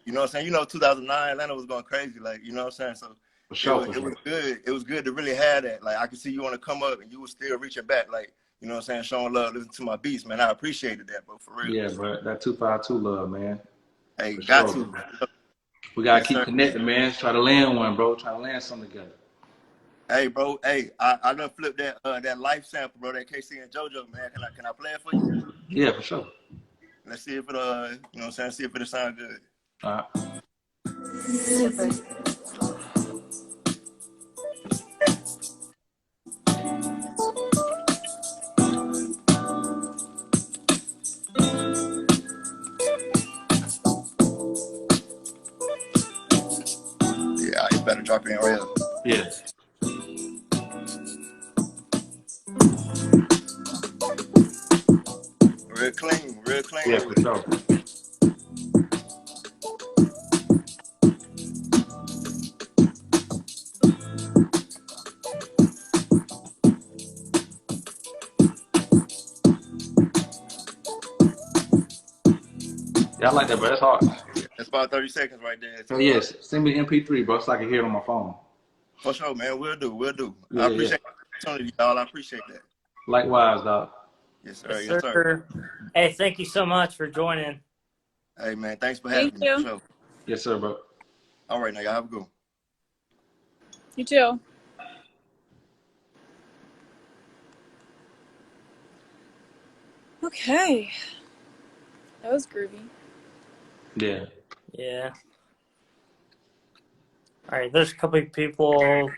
You know what I'm saying? You know, 2009, Atlanta was going crazy, like, you know what I'm saying? So For sure. it was good. It was good to really have that. Like I could see you want to come up and you were still reaching back, like, you know what I'm saying, showing love, listening to my beats, man. I appreciated that, bro, for real. Yeah, bro. That 252 love, man. Hey, For got sure. to. We gotta Yes, keep sir. connected, man. Try to land one, bro. Try to land something together. Hey, bro. Hey, I done flipped that life sample, bro. That KC and JoJo, man. Can I play it for you? Yeah, for sure. Let's see if it you know what I'm saying, see if it sound good. All right. Super. Yeah, you better drop it in real. Yeah. Real clean, real clean Yeah, with for it. sure. Yeah, I like that, bro. That's hard. That's about 30 seconds right there. So yes, send me the MP3, bro, so I can hear it on my phone. For sure, man. We'll do. I Yeah. appreciate the opportunity, y'all. I appreciate that. Likewise, dog. Yes, sir. Yes, Yes, sir. sir. Hey, thank you so much for joining. Hey, man. Thanks for Thank having me. you. For sure. Yes, sir, bro. All right, now y'all have a good one. You too. Okay. That was groovy. Yeah. Yeah. All right, there's a couple of people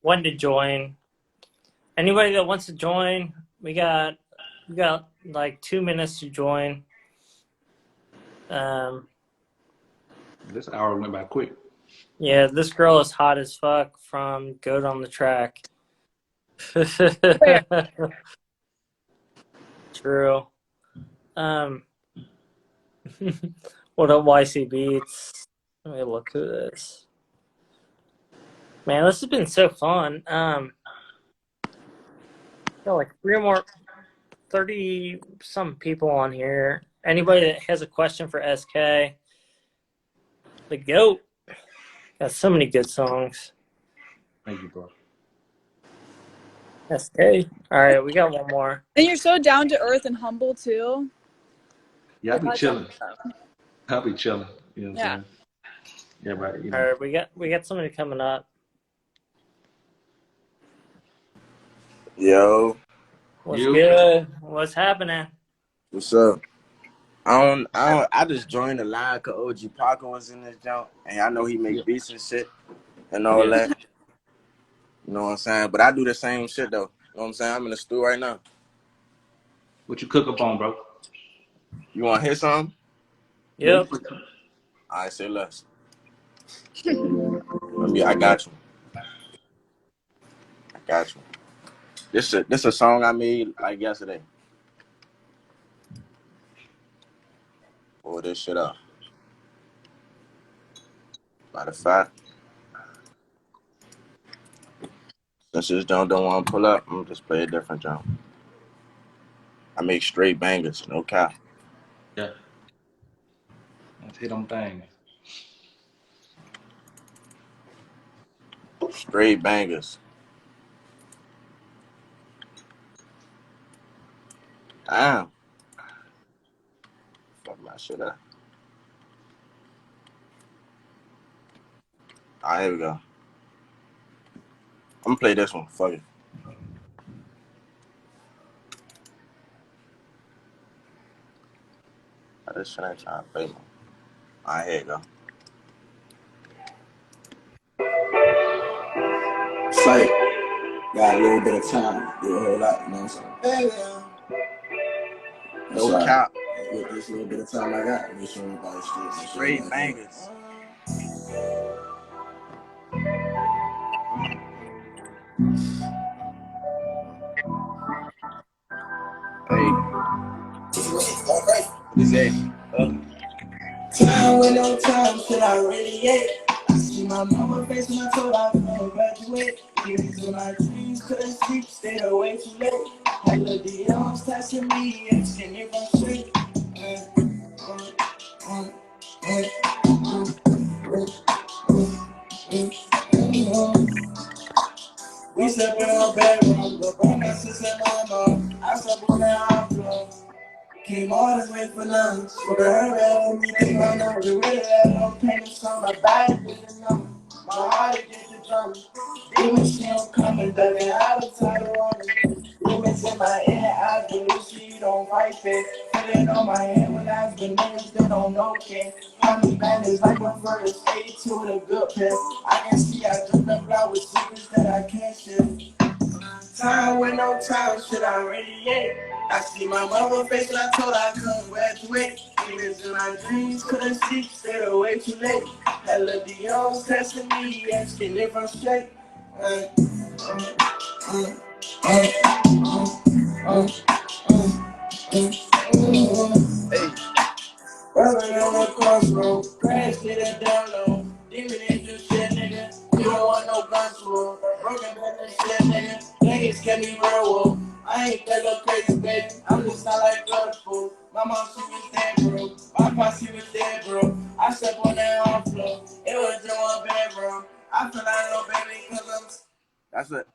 wanting to join. Anybody that wants to join, we got like 2 minutes to join. This hour went by quick. Yeah, this girl is hot as fuck from Goat on the Track. True. What up, YC Beats? Let me look through this. Man, this has been so fun. Got like 30 some people on here, Anybody that has a question for SK, the GOAT, got so many good songs. Thank you, bro. SK. All right, we got one more. And you're so down to earth and humble too. Yeah, I be That's chilling. awesome. I be chilling. You know what Yeah. I'm saying? Yeah, right. You All know. right, we got somebody coming up. Yo, What's You. good? What's happening? what's up? I just joined the line cause OG Parker was in this jump, and I know he Yeah. make beats and shit and all Yeah. that. You know what I'm saying? But I do the same shit though. You know what I'm saying? I'm in the stew right now. What you cook up on, bro? You want to hear something? Yeah, you Yep. put I say less. I got you. I got you. This a song I made like yesterday. Pull this shit up. Matter of fact, since this jump don't want to pull up, I'm gonna just play a different jump. I make straight bangers, no cap. yeah. Let's hit them things. Straight bangers. Damn. Fuck my shit up. Alright, here we go. I'm gonna play this one. Fuck it. This shit ain't trying to play, man. Alright, here you go. It's like, got a little bit of time, do a whole lot, you know what I'm saying? No cap. With this little bit of time I got, make sure everybody's straight. Straight bangers. Hey. What is that? Time with no time, shit I radiate. I see my mama face when I told her I couldn't graduate. Years of my dreams, couldn't sleep, stayed away too late. Had the DMs texting me and send it from straight. We slept in our bedroom, but by my sister and mama, I slept on the outflow. Came all this way for lunch. For her, let me think my number. The way that no payments on my body with the number. My heart is just a drummer. Demons, she don't come and dug it out of title on me. Demons in my inner eyes, but she don't fight it. Put it on my head when I've been niggas that don't know king. How me bandits like I'm first stage to with a good pill. I can see I dripped up out with secrets that I can't share. Time with no time, shit I radiate. I see my mama face and I told her I couldn't graduate. Demons in my dreams, couldn't sleep, stayed away too late. Hella Dion's testing me, asking if I'm straight. Hey. Running on the crossroad, crash hit it down low. Demon into shit, nigga. You don't want no guns for. Broken back and shit, nigga. Niggas can be real wolf. I ain't that little crazy, baby. I'm just not like colorful. My mom, she was dead, bro. My posse was dead, bro. I slept on that arm floor. It was in one bedroom. I feel like a little baby because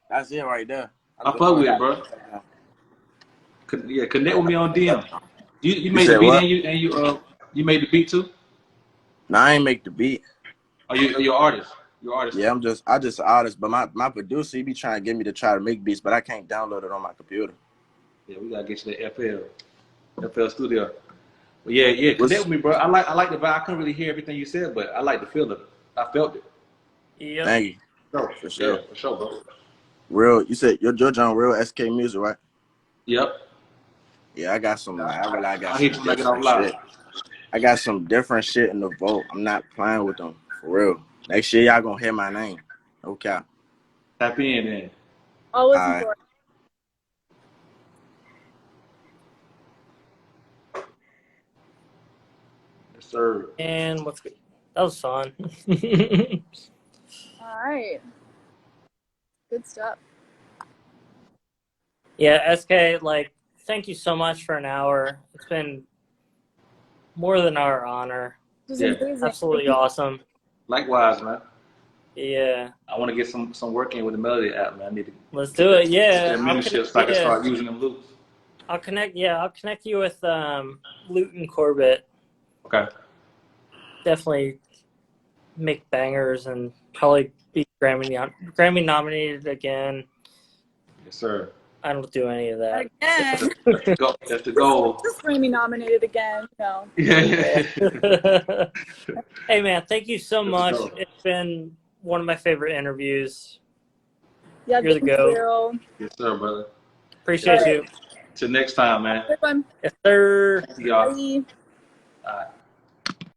That's it right there. I fuck with it, bro. Yeah, connect with me on DM. You You made the said beat what? and you made the beat too? No, I ain't make the beat. Are you artist? You're artist Yeah, too. I just an artist, but my producer, he be trying to get me to try to make beats, but I can't download it on my computer. Yeah, we gotta get you the FL Studio. But yeah, connect What's with me, bro. I like the vibe. I couldn't really hear everything you said, but I like the feel of it. I felt it. Yep. Thank you. So, For yeah, sure. for sure, bro. Real, you said your on real SK music, right? Yep. Yeah, I got some I really got I'll hit some you when I get off different live. shit. I got some different shit in the vault. I'm not playing with them. For real. Next year y'all gonna hear my name. Okay. Tap in then. I'll listen Alright. for it. Yes, sir. And what's good? That was fun. All right. Good stuff. Yeah, SK, like, thank you so much for an hour. It's been More than our honor. This is Yeah. amazing. Absolutely awesome. Likewise, man. Yeah. I want to get some work in with the Melody app, man. I need to Let's do it. get Yeah. that membership so I can start using them loops. I'll connect you with Luton Corbett. Okay. Definitely make bangers and probably be Grammy nominated again. Yes, sir. I don't do any of that. Again. That's the goal. Just Grammy nominated again. No. Yeah. Hey man, thank you so Let's much. go. It's been one of my favorite interviews. Yeah, You're the thank GOAT. you. Yes, sir, brother. Appreciate you. Till next time, man. Good one. Yes, sir. Y'all. Bye. All right.